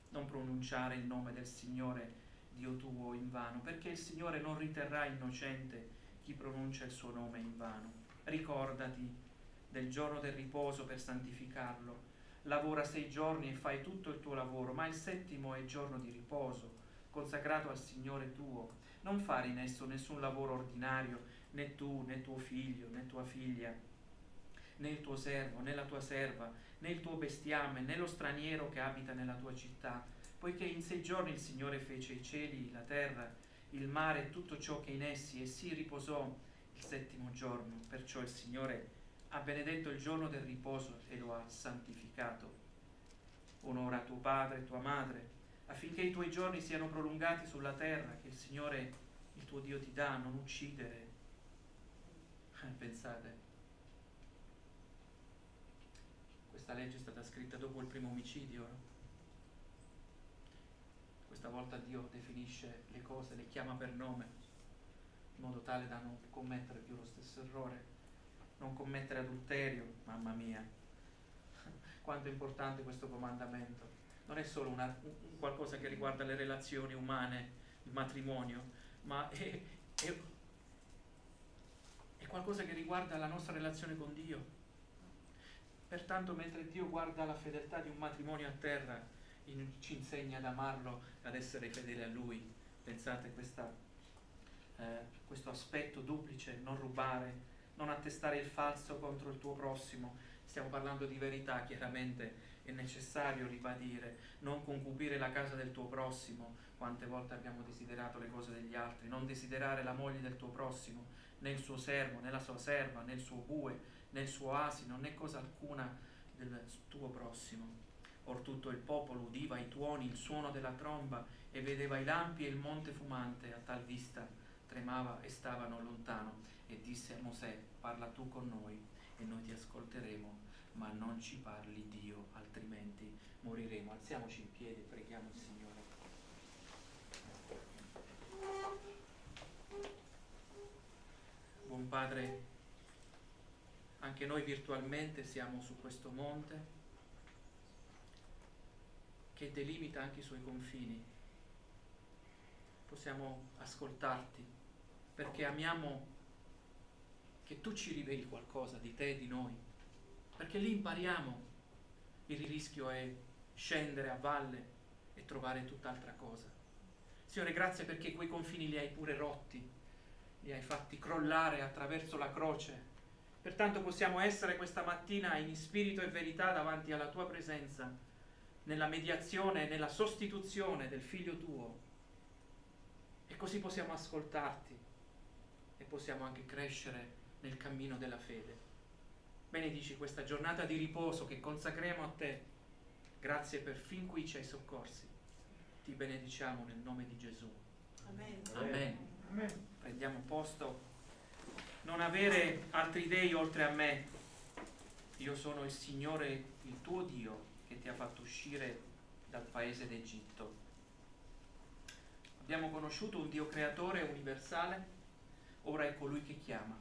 Non pronunciare il nome del Signore Dio tuo in vano, perché il Signore non riterrà innocente chi pronuncia il suo nome in vano. Ricordati del giorno del riposo per santificarlo. Lavora 6 giorni e fai tutto il tuo lavoro, ma il 7° è giorno di riposo, consacrato al Signore tuo. Non fare in esso nessun lavoro ordinario, né tu, né tuo figlio, né tua figlia, né il tuo servo, né la tua serva, né il tuo bestiame, né lo straniero che abita nella tua città, poiché in 6 giorni il Signore fece i cieli, la terra, il mare e tutto ciò che in essi, e si riposò il 7° giorno. Perciò il Signore ha benedetto il giorno del riposo e lo ha santificato. Onora tuo padre e tua madre, affinché i tuoi giorni siano prolungati sulla terra che il Signore il tuo Dio ti dà. Non uccidere. Pensate, questa legge è stata scritta dopo il primo omicidio, no? Questa volta Dio definisce le cose, le chiama per nome, in modo tale da non commettere più lo stesso errore. Non commettere adulterio, mamma mia, quanto è importante questo comandamento. Non è solo un qualcosa che riguarda le relazioni umane, il matrimonio, ma è qualcosa che riguarda la nostra relazione con Dio. Pertanto, mentre Dio guarda la fedeltà di un matrimonio a terra, ci insegna ad amarlo, ad essere fedeli a Lui. Pensate questo aspetto duplice: non rubare, non attestare il falso contro il tuo prossimo. Stiamo parlando di verità, chiaramente è necessario ribadire. Non concupire la casa del tuo prossimo. Quante volte abbiamo desiderato le cose degli altri? Non desiderare la moglie del tuo prossimo, né il suo servo, né la sua serva, né il suo bue, né il suo asino, né cosa alcuna del tuo prossimo. Or tutto il popolo udiva i tuoni, il suono della tromba, e vedeva i lampi e il monte fumante. A tal vista tremava e stavano lontano. E disse a Mosè: parla tu con noi e noi ti ascolteremo, ma non ci parli Dio, altrimenti moriremo. Alziamoci in piedi e preghiamo il Signore. Buon Padre, anche noi virtualmente siamo su questo monte che delimita anche i suoi confini. Possiamo ascoltarti perché amiamo che tu ci riveli qualcosa di te e di noi, perché lì impariamo. Il rischio è scendere a valle e trovare tutt'altra cosa. Signore, grazie perché quei confini li hai pure rotti, li hai fatti crollare attraverso la croce. Pertanto possiamo essere questa mattina in spirito e verità davanti alla tua presenza, nella mediazione, nella sostituzione del Figlio tuo, e così possiamo ascoltarti e possiamo anche crescere nel cammino della fede. Benedici questa giornata di riposo che consacriamo a te. Grazie per fin qui ci hai soccorsi. Ti benediciamo nel nome di Gesù. Amen. Amen. Amen. Prendiamo posto. Non avere altri dei oltre a me. Io sono il Signore, il tuo Dio, che ti ha fatto uscire dal paese d'Egitto. Abbiamo conosciuto un Dio creatore universale. Ora è colui che chiama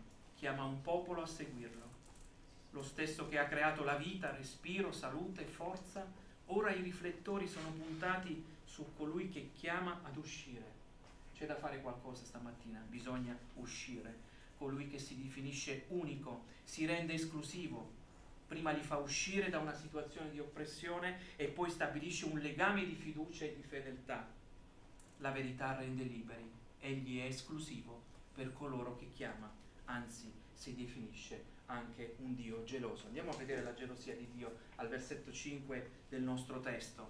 un popolo a seguirlo. Lo stesso che ha creato la vita, respiro, salute, forza. Ora i riflettori sono puntati su colui che chiama ad uscire. C'è da fare qualcosa stamattina, bisogna uscire. Colui che si definisce unico, si rende esclusivo, prima li fa uscire da una situazione di oppressione e poi stabilisce un legame di fiducia e di fedeltà. La verità rende liberi, egli è esclusivo per coloro che chiama, anzi si definisce anche un Dio geloso. Andiamo a vedere la gelosia di Dio al versetto 5 del nostro testo.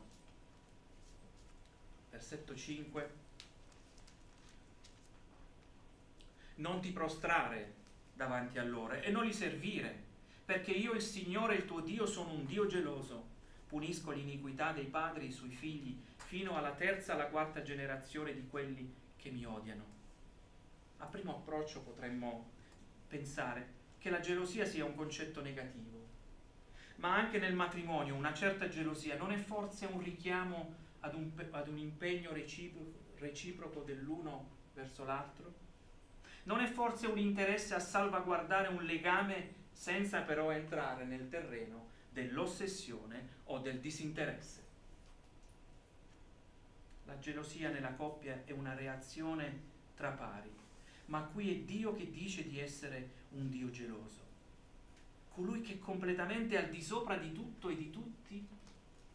Versetto 5. Non ti prostrare davanti a loro e non li servire, perché io, il Signore, il tuo Dio, sono un Dio geloso. Punisco l'iniquità dei padri sui figli, fino alla terza e alla quarta generazione di quelli che mi odiano. A primo approccio potremmo pensare che la gelosia sia un concetto negativo, ma anche nel matrimonio una certa gelosia non è forse un richiamo ad un impegno reciproco dell'uno verso l'altro? Non è forse un interesse a salvaguardare un legame senza però entrare nel terreno dell'ossessione o del disinteresse? La gelosia nella coppia è una reazione tra pari, ma qui è Dio che dice di essere un Dio geloso, colui che è completamente al di sopra di tutto e di tutti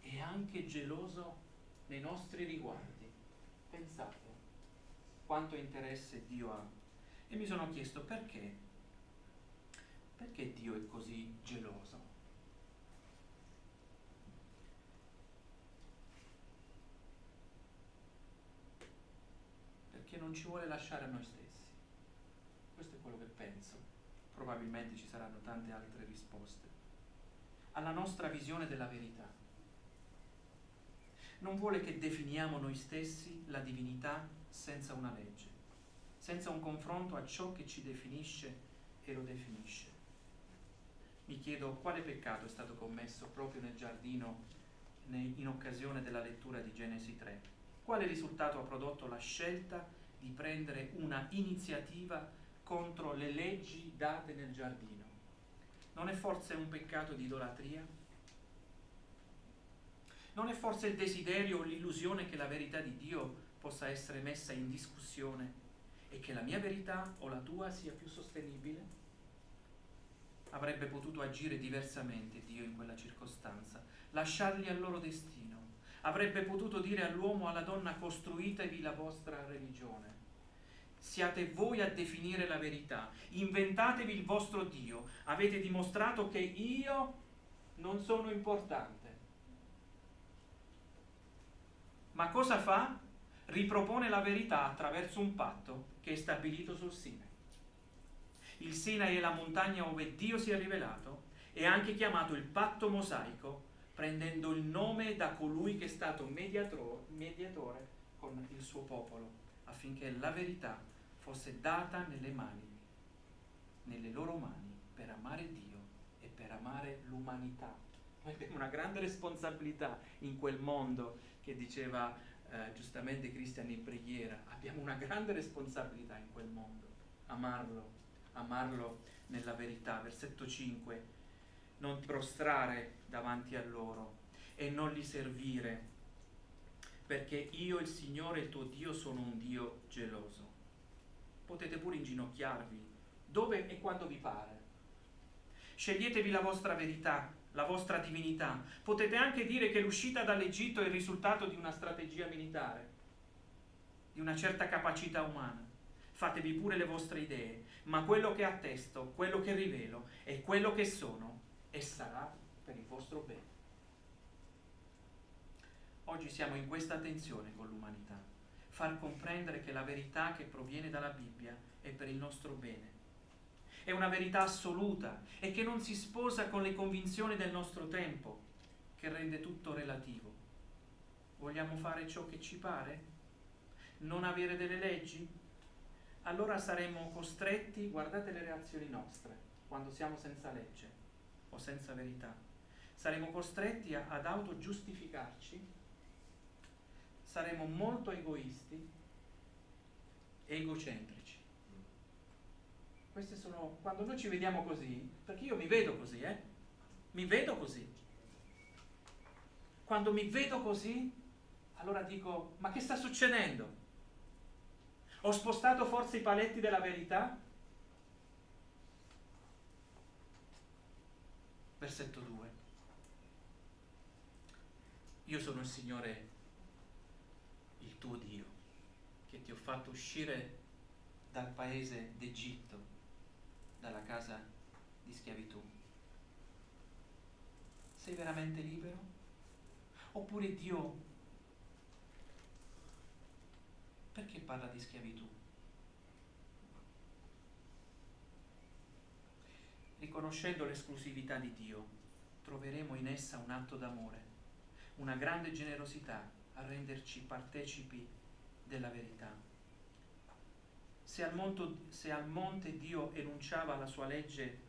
è anche geloso nei nostri riguardi. Pensate quanto interesse Dio ha. E mi sono chiesto perché Dio è così geloso. Perché non ci vuole lasciare a noi stessi. Questo è quello che penso. Probabilmente ci saranno tante altre risposte. Alla nostra visione della verità. Non vuole che definiamo noi stessi la divinità senza una legge, senza un confronto a ciò che ci definisce e lo definisce. Mi chiedo quale peccato è stato commesso proprio nel giardino in occasione della lettura di Genesi 3. Quale risultato ha prodotto la scelta di prendere una iniziativa contro le leggi date nel giardino? Non è forse un peccato di idolatria? Non è forse il desiderio o l'illusione che la verità di Dio possa essere messa in discussione e che la mia verità o la tua sia più sostenibile? Avrebbe potuto agire diversamente Dio in quella circostanza, lasciarli al loro destino. Avrebbe potuto dire all'uomo o alla donna: costruitevi la vostra religione. Siate voi a definire la verità, inventatevi il vostro Dio. Avete dimostrato che io non sono importante. Ma cosa fa? Ripropone la verità attraverso un patto che è stabilito sul Sinai. Il Sinai è la montagna dove Dio si è rivelato, è anche chiamato il patto mosaico, prendendo il nome da colui che è stato mediatore con il suo popolo, affinché la verità fosse data nelle loro mani, per amare Dio e per amare l'umanità. Noi abbiamo una grande responsabilità in quel mondo che diceva giustamente Cristian in preghiera. Abbiamo una grande responsabilità in quel mondo, amarlo nella verità. Versetto 5: non ti prostrare davanti a loro e non li servire, perché io, il Signore, il tuo Dio, sono un Dio geloso. Potete pure inginocchiarvi dove e quando vi pare. Sceglietevi la vostra verità, la vostra divinità. Potete anche dire che l'uscita dall'Egitto è il risultato di una strategia militare, di una certa capacità umana. Fatevi pure le vostre idee, ma quello che attesto, quello che rivelo è quello che sono e sarà per il vostro bene. Oggi siamo in questa tensione con l'umanità, far comprendere che la verità che proviene dalla Bibbia è per il nostro bene. È una verità assoluta e che non si sposa con le convinzioni del nostro tempo, che rende tutto relativo. Vogliamo fare ciò che ci pare? Non avere delle leggi? Allora saremo costretti, guardate le reazioni nostre, quando siamo senza legge o senza verità. Saremo costretti ad autogiustificarci, saremo molto egoisti e egocentrici. Queste sono, quando noi ci vediamo così, perché io mi vedo così, mi vedo così. Quando mi vedo così, allora dico: ma che sta succedendo? Ho spostato forse i paletti della verità? Versetto 2. Io sono il Signore, il tuo Dio, che ti ho fatto uscire dal paese d'Egitto, dalla casa di schiavitù. Sei veramente libero? Oppure Dio perché parla di schiavitù? Riconoscendo l'esclusività di Dio, troveremo in essa un atto d'amore, una grande generosità a renderci partecipi della verità. Se al monte Dio enunciava la sua legge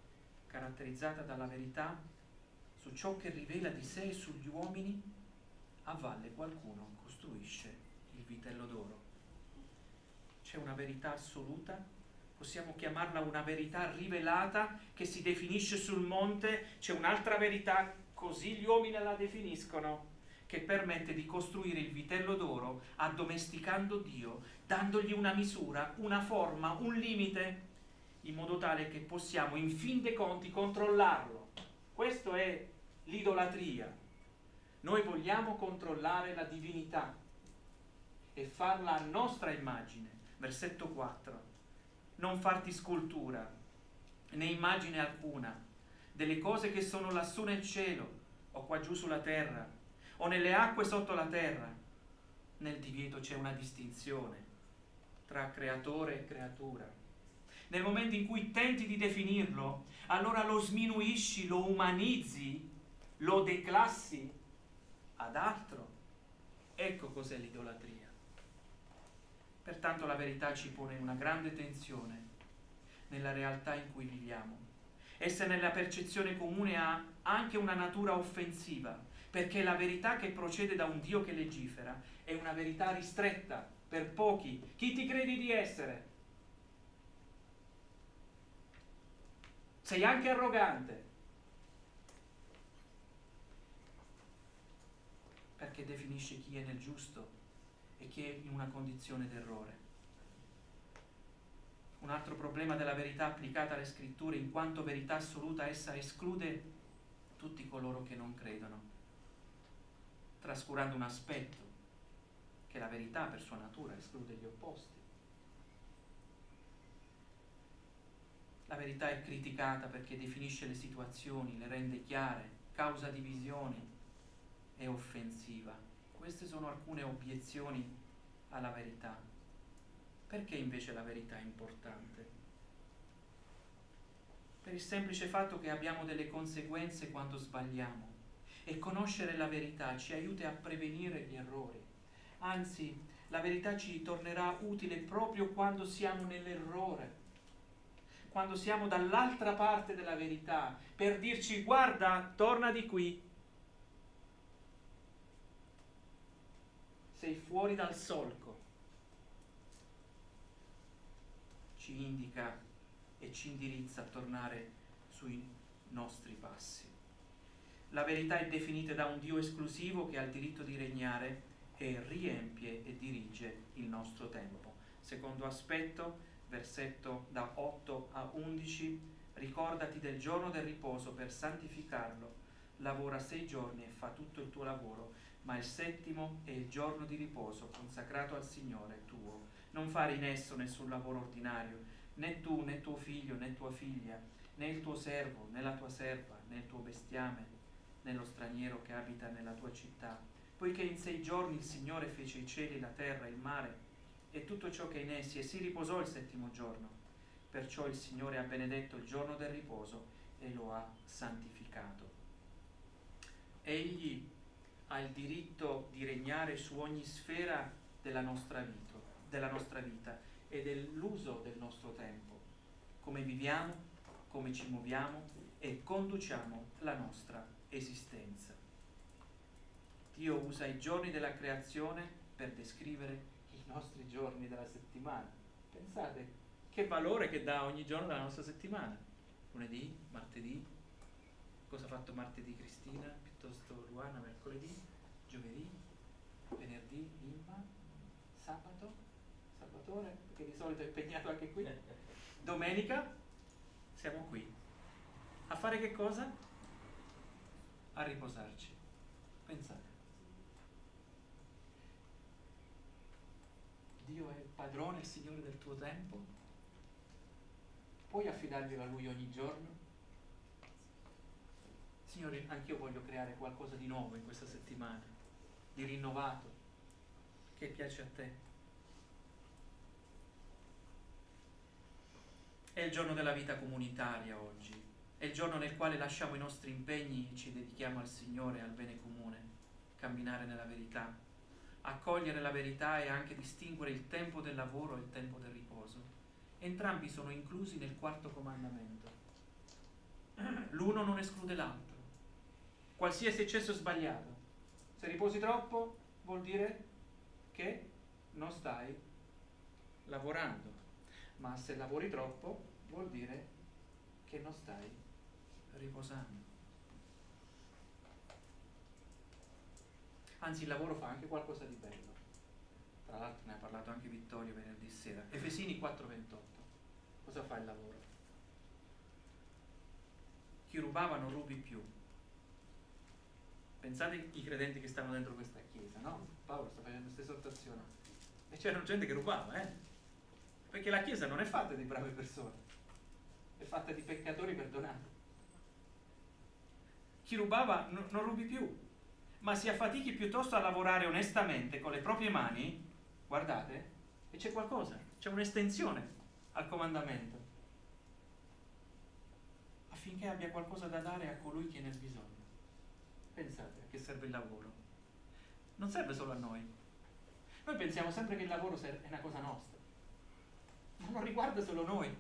caratterizzata dalla verità su ciò che rivela di sé e sugli uomini, a valle qualcuno costruisce il vitello d'oro. C'è una verità assoluta, possiamo chiamarla una verità rivelata che si definisce sul monte, c'è un'altra verità, così gli uomini la definiscono, che permette di costruire il vitello d'oro addomesticando Dio, dandogli una misura, una forma, un limite, in modo tale che possiamo in fin dei conti controllarlo. Questo è l'idolatria. Noi vogliamo controllare la divinità e farla a nostra immagine. Versetto 4. Non farti scultura, né immagine alcuna, delle cose che sono lassù nel cielo, o qua giù sulla terra, o nelle acque sotto la terra. Nel divieto c'è una distinzione tra creatore e creatura. Nel momento in cui tenti di definirlo, allora lo sminuisci, lo umanizzi, lo declassi ad altro. Ecco cos'è l'idolatria. Pertanto la verità ci pone in una grande tensione nella realtà in cui viviamo. Essa nella percezione comune ha anche una natura offensiva, perché la verità che procede da un Dio che legifera è una verità ristretta per pochi. Chi ti credi di essere? Sei anche arrogante, perché definisce chi è nel giusto e chi è in una condizione d'errore. Un altro problema della verità applicata alle scritture, in quanto verità assoluta, essa esclude tutti coloro che non credono, trascurando un aspetto che la verità per sua natura esclude gli opposti. La verità è criticata perché definisce le situazioni, le rende chiare, causa divisioni, è offensiva. Queste sono alcune obiezioni alla verità. Perché invece la verità è importante? Per il semplice fatto che abbiamo delle conseguenze quando sbagliamo, e conoscere la verità ci aiuta a prevenire gli errori. Anzi, la verità ci tornerà utile proprio quando siamo nell'errore, quando siamo dall'altra parte della verità, per dirci: guarda, torna di qui, sei fuori dal solco. Ci indica e ci indirizza a tornare sui nostri passi. La verità è definita da un Dio esclusivo che ha il diritto di regnare e riempie e dirige il nostro tempo. Secondo aspetto, versetto da 8 a 11, ricordati del giorno del riposo per santificarlo. Lavora 6 giorni e fa tutto il tuo lavoro, ma il settimo è il giorno di riposo consacrato al Signore tuo. Non fare in esso nessun lavoro ordinario, né tu, né tuo figlio, né tua figlia, né il tuo servo, né la tua serva, né il tuo bestiame, né lo straniero che abita nella tua città. Poiché in 6 giorni il Signore fece i cieli, la terra, il mare e tutto ciò che è in essi, e si riposò il settimo giorno. Perciò il Signore ha benedetto il giorno del riposo e lo ha santificato. Egli ha il diritto di regnare su ogni sfera della nostra vita e dell'uso del nostro tempo, come viviamo, come ci muoviamo e conduciamo la nostra esistenza. Dio usa i giorni della creazione per descrivere i nostri giorni della settimana. Pensate che valore che dà ogni giorno della nostra settimana. Lunedì, martedì, cosa ha fatto martedì Cristina, piuttosto Luana mercoledì, giovedì, venerdì Imma, sabato, Salvatore, perché di solito è impegnato anche qui, domenica siamo qui. A fare che cosa? a riposarci. Pensate. Dio è il padrone, il Signore del tuo tempo. Puoi affidarglielo a Lui ogni giorno? Signore, anch'io voglio creare qualcosa di nuovo in questa settimana, di rinnovato, che piace a te. È il giorno della vita comunitaria oggi, è il giorno nel quale lasciamo i nostri impegni e ci dedichiamo al Signore e al bene comune, camminare nella verità, accogliere la verità e anche distinguere il tempo del lavoro e il tempo del riposo. Entrambi sono inclusi nel quarto comandamento. L'uno non esclude l'altro. Qualsiasi eccesso è sbagliato. Se riposi troppo vuol dire che non stai lavorando, ma se lavori troppo vuol dire che non stai riposando. Anzi, il lavoro fa anche qualcosa di bello. Tra l'altro ne ha parlato anche Vittorio venerdì sera. Efesini 4:28. Cosa fa il lavoro? Chi rubava non rubi più. Pensate ai credenti che stanno dentro questa chiesa, no? Paolo sta facendo questa esortazione. E c'era gente che rubava, Perché la chiesa non è fatta di brave persone, è fatta di peccatori perdonati. Chi rubava non rubi più, ma si affatichi piuttosto a lavorare onestamente con le proprie mani, guardate, e c'è qualcosa, c'è un'estensione al comandamento, affinché abbia qualcosa da dare a colui che ne ha bisogno. Pensate a che serve il lavoro. Non serve solo a noi. Noi pensiamo sempre che il lavoro è una cosa nostra, ma non riguarda solo noi,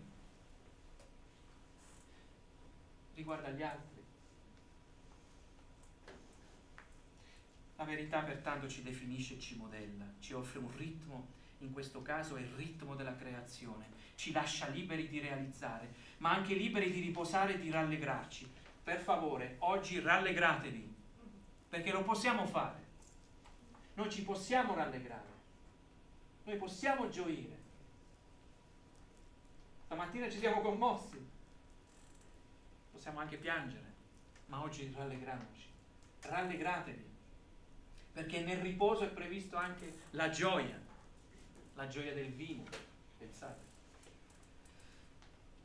riguarda gli altri. La verità pertanto ci definisce e ci modella, ci offre un ritmo, in questo caso è il ritmo della creazione, ci lascia liberi di realizzare, ma anche liberi di riposare e di rallegrarci. Per favore, oggi rallegratevi, perché lo possiamo fare. Noi ci possiamo rallegrare, noi possiamo gioire. Stamattina ci siamo commossi, possiamo anche piangere, ma oggi rallegriamoci, rallegratevi, perché nel riposo è previsto anche la gioia del vino. Pensate,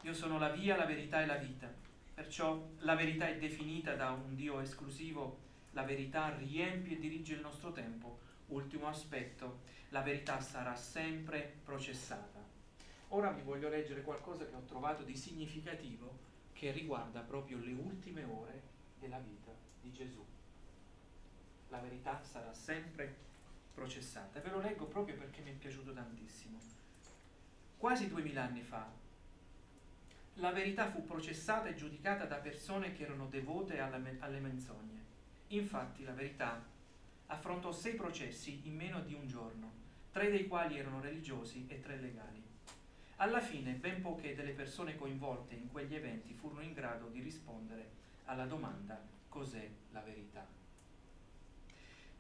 io sono la via, la verità e la vita, perciò la verità è definita da un Dio esclusivo, la verità riempie e dirige il nostro tempo. Ultimo aspetto, la verità sarà sempre processata. Ora vi voglio leggere qualcosa che ho trovato di significativo che riguarda proprio le ultime ore della vita di Gesù. La verità sarà sempre processata. E ve lo leggo proprio perché mi è piaciuto tantissimo. Quasi 2000 anni fa, la verità fu processata e giudicata da persone che erano devote alle menzogne. Infatti la verità affrontò 6 processi in meno di un giorno, 3 dei quali erano religiosi e 3 legali. Alla fine ben poche delle persone coinvolte in quegli eventi furono in grado di rispondere alla domanda: cos'è la verità?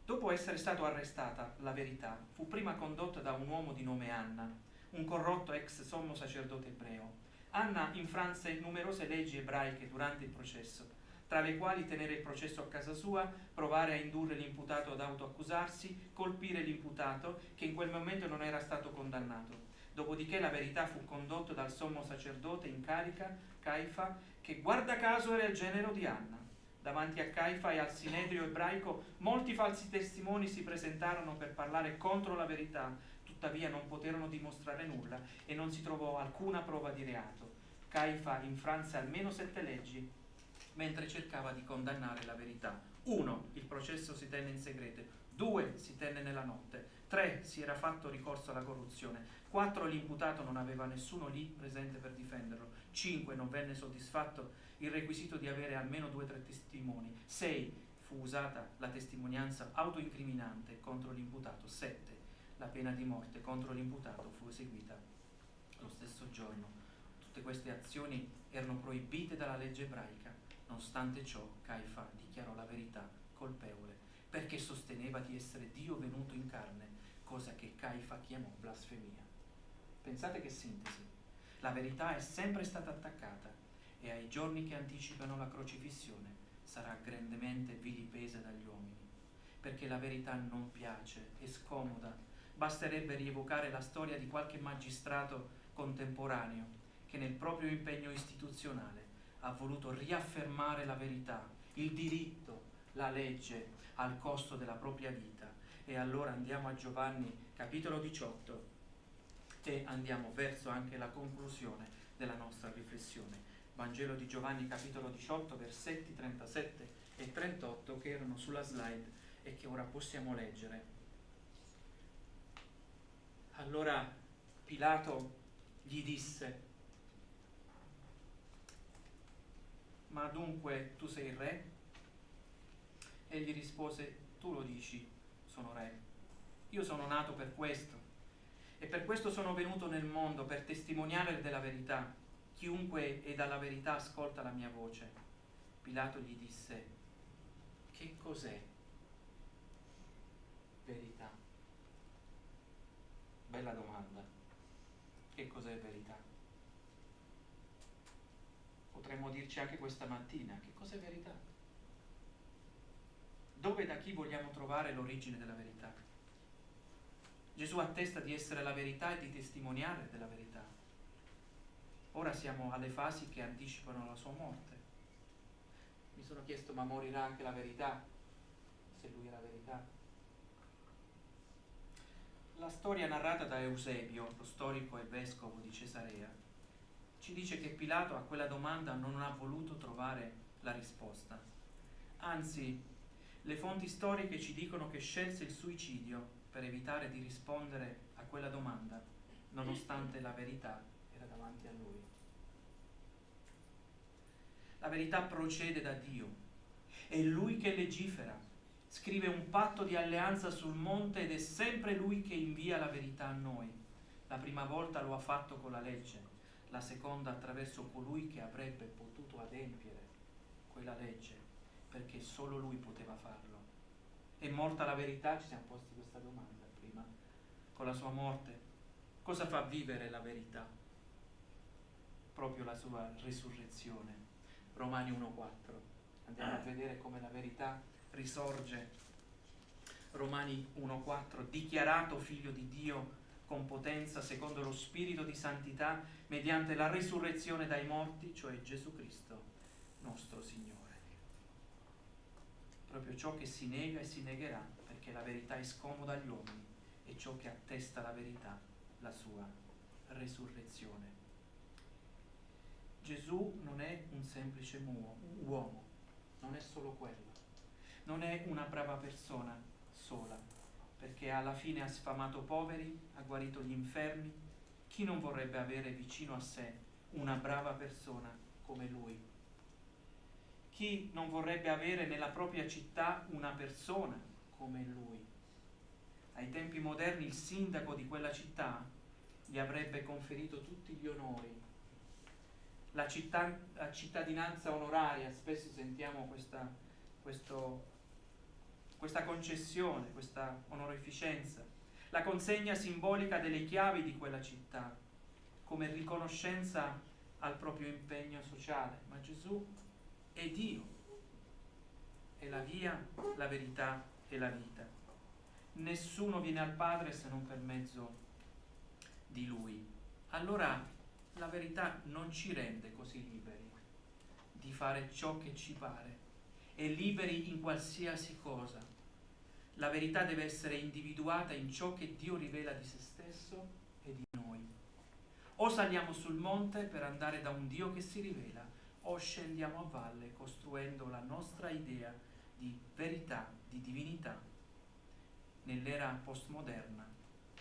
Dopo essere stato arrestata, la verità fu prima condotta da un uomo di nome Anna, un corrotto ex sommo sacerdote ebreo. Anna infranse numerose leggi ebraiche durante il processo, tra le quali tenere il processo a casa sua, provare a indurre l'imputato ad autoaccusarsi, colpire l'imputato che in quel momento non era stato condannato. Dopodiché la verità fu condotto dal sommo sacerdote in carica, Caifa, che guarda caso era il genero di Anna. Davanti a Caifa e al sinedrio ebraico molti falsi testimoni si presentarono per parlare contro la verità, tuttavia non poterono dimostrare nulla e non si trovò alcuna prova di reato. Caifa infranse almeno 7 leggi mentre cercava di condannare la verità. 1. Il processo si tenne in segreto. 2. Si tenne nella notte. 3. Si era fatto ricorso alla corruzione. 4. L'imputato non aveva nessuno lì presente per difenderlo. 5. Non venne soddisfatto il requisito di avere almeno 2 o 3 testimoni. 6. Fu usata la testimonianza autoincriminante contro l'imputato. 7. La pena di morte contro l'imputato fu eseguita lo stesso giorno. Tutte queste azioni erano proibite dalla legge ebraica. Nonostante ciò, Caifa dichiarò la verità colpevole, perché sosteneva di essere Dio venuto in carne, cosa che Caifa chiamò blasfemia. Pensate che sintesi. La verità è sempre stata attaccata e ai giorni che anticipano la crocifissione sarà grandemente vilipesa dagli uomini, perché la verità non piace, è scomoda. Basterebbe rievocare la storia di qualche magistrato contemporaneo che nel proprio impegno istituzionale ha voluto riaffermare la verità, il diritto, la legge al costo della propria vita. E allora andiamo a Giovanni capitolo 18 e andiamo verso anche la conclusione della nostra riflessione. Vangelo di Giovanni capitolo 18, versetti 37 e 38 che erano sulla slide e che ora possiamo leggere. Allora Pilato gli disse: ma dunque tu sei il re? Egli rispose: tu lo dici, sono re. Io sono nato per questo e per questo sono venuto nel mondo, per testimoniare della verità. Chiunque è dalla verità ascolta la mia voce. Pilato gli disse: che cos'è verità? Bella domanda. Che cos'è verità? Potremmo dirci anche questa mattina: che cos'è verità? Dove e da chi vogliamo trovare l'origine della verità? Gesù attesta di essere la verità e di testimoniare della verità. Ora siamo alle fasi che anticipano la sua morte. Mi sono chiesto: ma morirà anche la verità? Se lui è la verità. La storia narrata da Eusebio, lo storico e vescovo di Cesarea, ci dice che Pilato a quella domanda non ha voluto trovare la risposta. Anzi, le fonti storiche ci dicono che scelse il suicidio per evitare di rispondere a quella domanda, nonostante la verità era davanti a lui. La verità procede da Dio, è Lui che legifera, scrive un patto di alleanza sul monte ed è sempre Lui che invia la verità a noi. La prima volta lo ha fatto con la legge, la seconda attraverso colui che avrebbe potuto adempiere quella legge, perché solo Lui poteva farlo. È morta la verità? Ci siamo posti questa domanda prima. Con la sua morte, cosa fa vivere la verità? Proprio la sua risurrezione. Romani 1,4. Andiamo a vedere come la verità risorge. Romani 1,4. Dichiarato figlio di Dio con potenza secondo lo spirito di santità mediante la risurrezione dai morti, cioè Gesù Cristo, nostro Signore. Proprio ciò che si nega e si negherà, perché la verità è scomoda agli uomini, è ciò che attesta la verità, la sua risurrezione. Gesù non è un semplice uomo, non è solo quello, non è una brava persona sola, perché alla fine ha sfamato poveri, ha guarito gli infermi. Chi non vorrebbe avere vicino a sé una brava persona come lui? Chi non vorrebbe avere nella propria città una persona come lui? Ai tempi moderni il sindaco di quella città gli avrebbe conferito tutti gli onori. La cittadinanza onoraria, spesso sentiamo questa concessione, questa onorificenza, la consegna simbolica delle chiavi di quella città come riconoscenza al proprio impegno sociale. Ma Gesù è Dio, è la via, la verità e la vita. Nessuno viene al Padre se non per mezzo di Lui. Allora la verità non ci rende così liberi di fare ciò che ci pare e liberi in qualsiasi cosa. La verità deve essere individuata in ciò che Dio rivela di se stesso e di noi. O saliamo sul monte per andare da un Dio che si rivela, o scendiamo a valle costruendo la nostra idea di verità, di divinità. Nell'era postmoderna,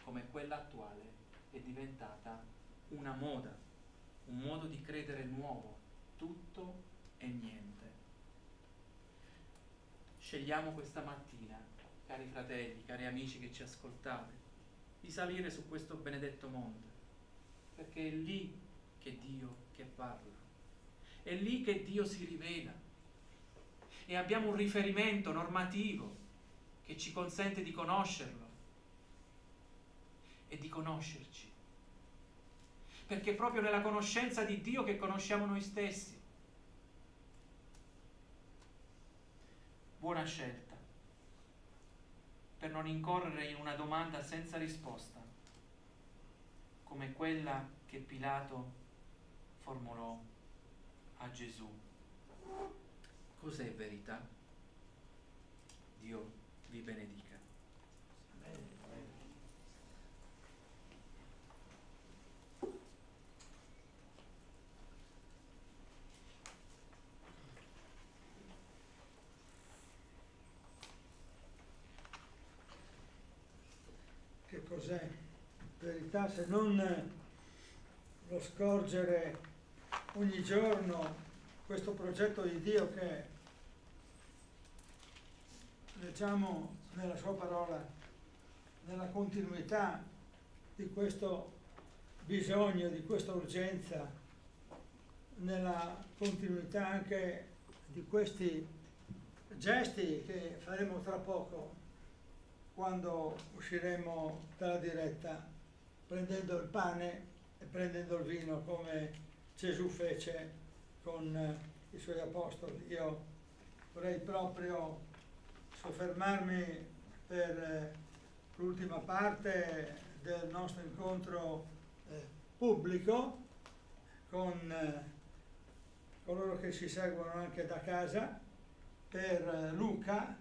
come quella attuale, è diventata una moda, un modo di credere nuovo, tutto e niente. Scegliamo questa mattina, cari fratelli, cari amici che ci ascoltate, di salire su questo benedetto monte, perché è lì che Dio che parla, è lì che Dio si rivela e abbiamo un riferimento normativo che ci consente di conoscerlo e di conoscerci, perché è proprio nella conoscenza di Dio che conosciamo noi stessi. buona scelta, per non incorrere in una domanda senza risposta, come quella che Pilato formulò a Gesù. Cos'è verità? Dio vi benedica. Che cos'è verità se non lo scorgere ogni giorno questo progetto di Dio che leggiamo nella sua parola, nella continuità di questo bisogno, di questa urgenza, nella continuità anche di questi gesti che faremo tra poco quando usciremo dalla diretta, prendendo il pane e prendendo il vino come Gesù fece con i suoi apostoli. Io vorrei proprio soffermarmi per l'ultima parte del nostro incontro pubblico con coloro che ci seguono anche da casa, per Luca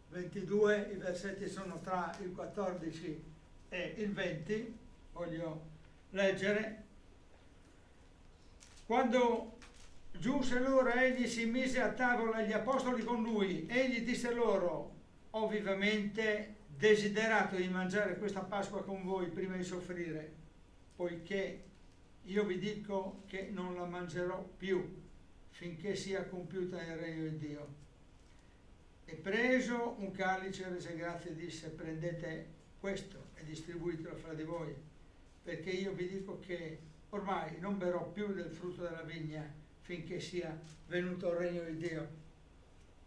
22, i versetti sono tra il 14 e il 20, voglio leggere. Quando giunse l'ora, egli si mise a tavola e gli apostoli con lui. Egli disse loro: ho vivamente desiderato di mangiare questa Pasqua con voi prima di soffrire, poiché io vi dico che non la mangerò più finché sia compiuta nel regno di Dio. E preso un calice, rese grazie e disse: prendete questo e distribuitelo fra di voi, perché io vi dico che ormai non berrò più del frutto della vigna finché sia venuto il regno di Dio.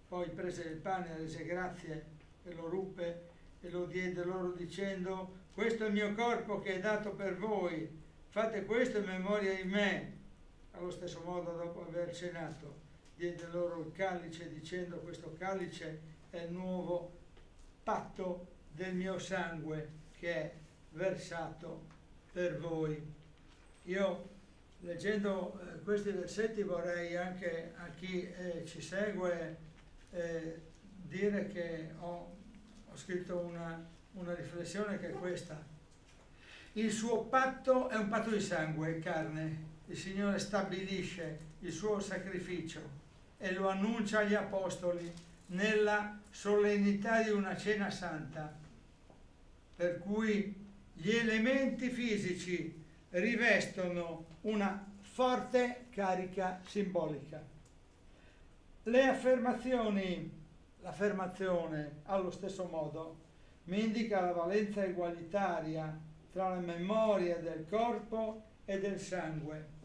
Poi prese il pane, rese grazie e lo ruppe e lo diede loro dicendo: questo è il mio corpo che è dato per voi, fate questo in memoria di me. Allo stesso modo, dopo aver cenato, diede loro il calice dicendo: questo calice è il nuovo patto del mio sangue che è versato per voi. Io, leggendo questi versetti, vorrei anche a chi ci segue dire che ho scritto una riflessione che è questa. Il suo patto è un patto di sangue e carne. Il Signore stabilisce il suo sacrificio e lo annuncia agli apostoli nella solennità di una cena santa, per cui gli elementi fisici rivestono una forte carica simbolica. L'affermazione allo stesso modo mi indica la valenza egualitaria tra la memoria del corpo e del sangue.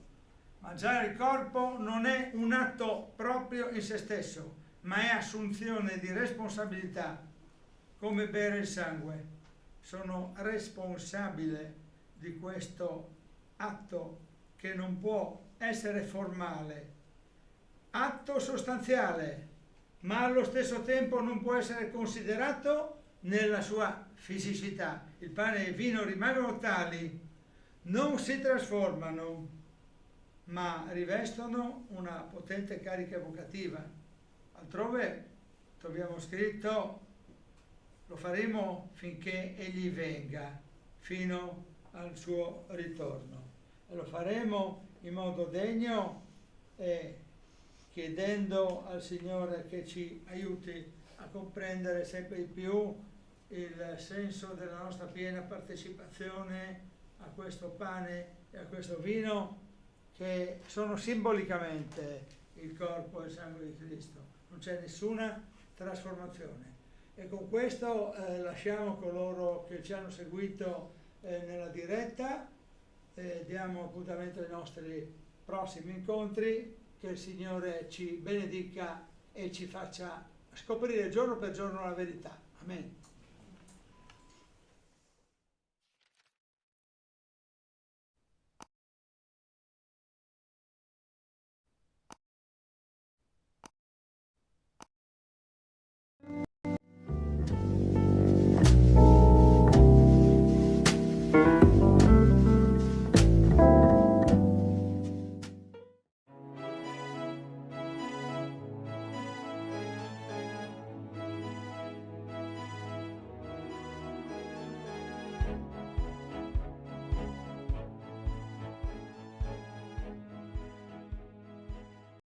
Mangiare il corpo non è un atto proprio in se stesso, ma è assunzione di responsabilità, come bere il sangue. Sono responsabile di questo atto che non può essere formale, atto sostanziale, ma allo stesso tempo non può essere considerato nella sua fisicità. Il pane e il vino rimangono tali, non si trasformano, ma rivestono una potente carica evocativa. Altrove troviamo scritto: lo faremo finché egli venga, fino al suo ritorno. E lo faremo in modo degno e chiedendo al Signore che ci aiuti a comprendere sempre di più il senso della nostra piena partecipazione a questo pane e a questo vino, che sono simbolicamente il corpo e il sangue di Cristo. Non c'è nessuna trasformazione. E con questo lasciamo coloro che ci hanno seguito nella diretta, diamo appuntamento ai nostri prossimi incontri, che il Signore ci benedica e ci faccia scoprire giorno per giorno la verità. Amen.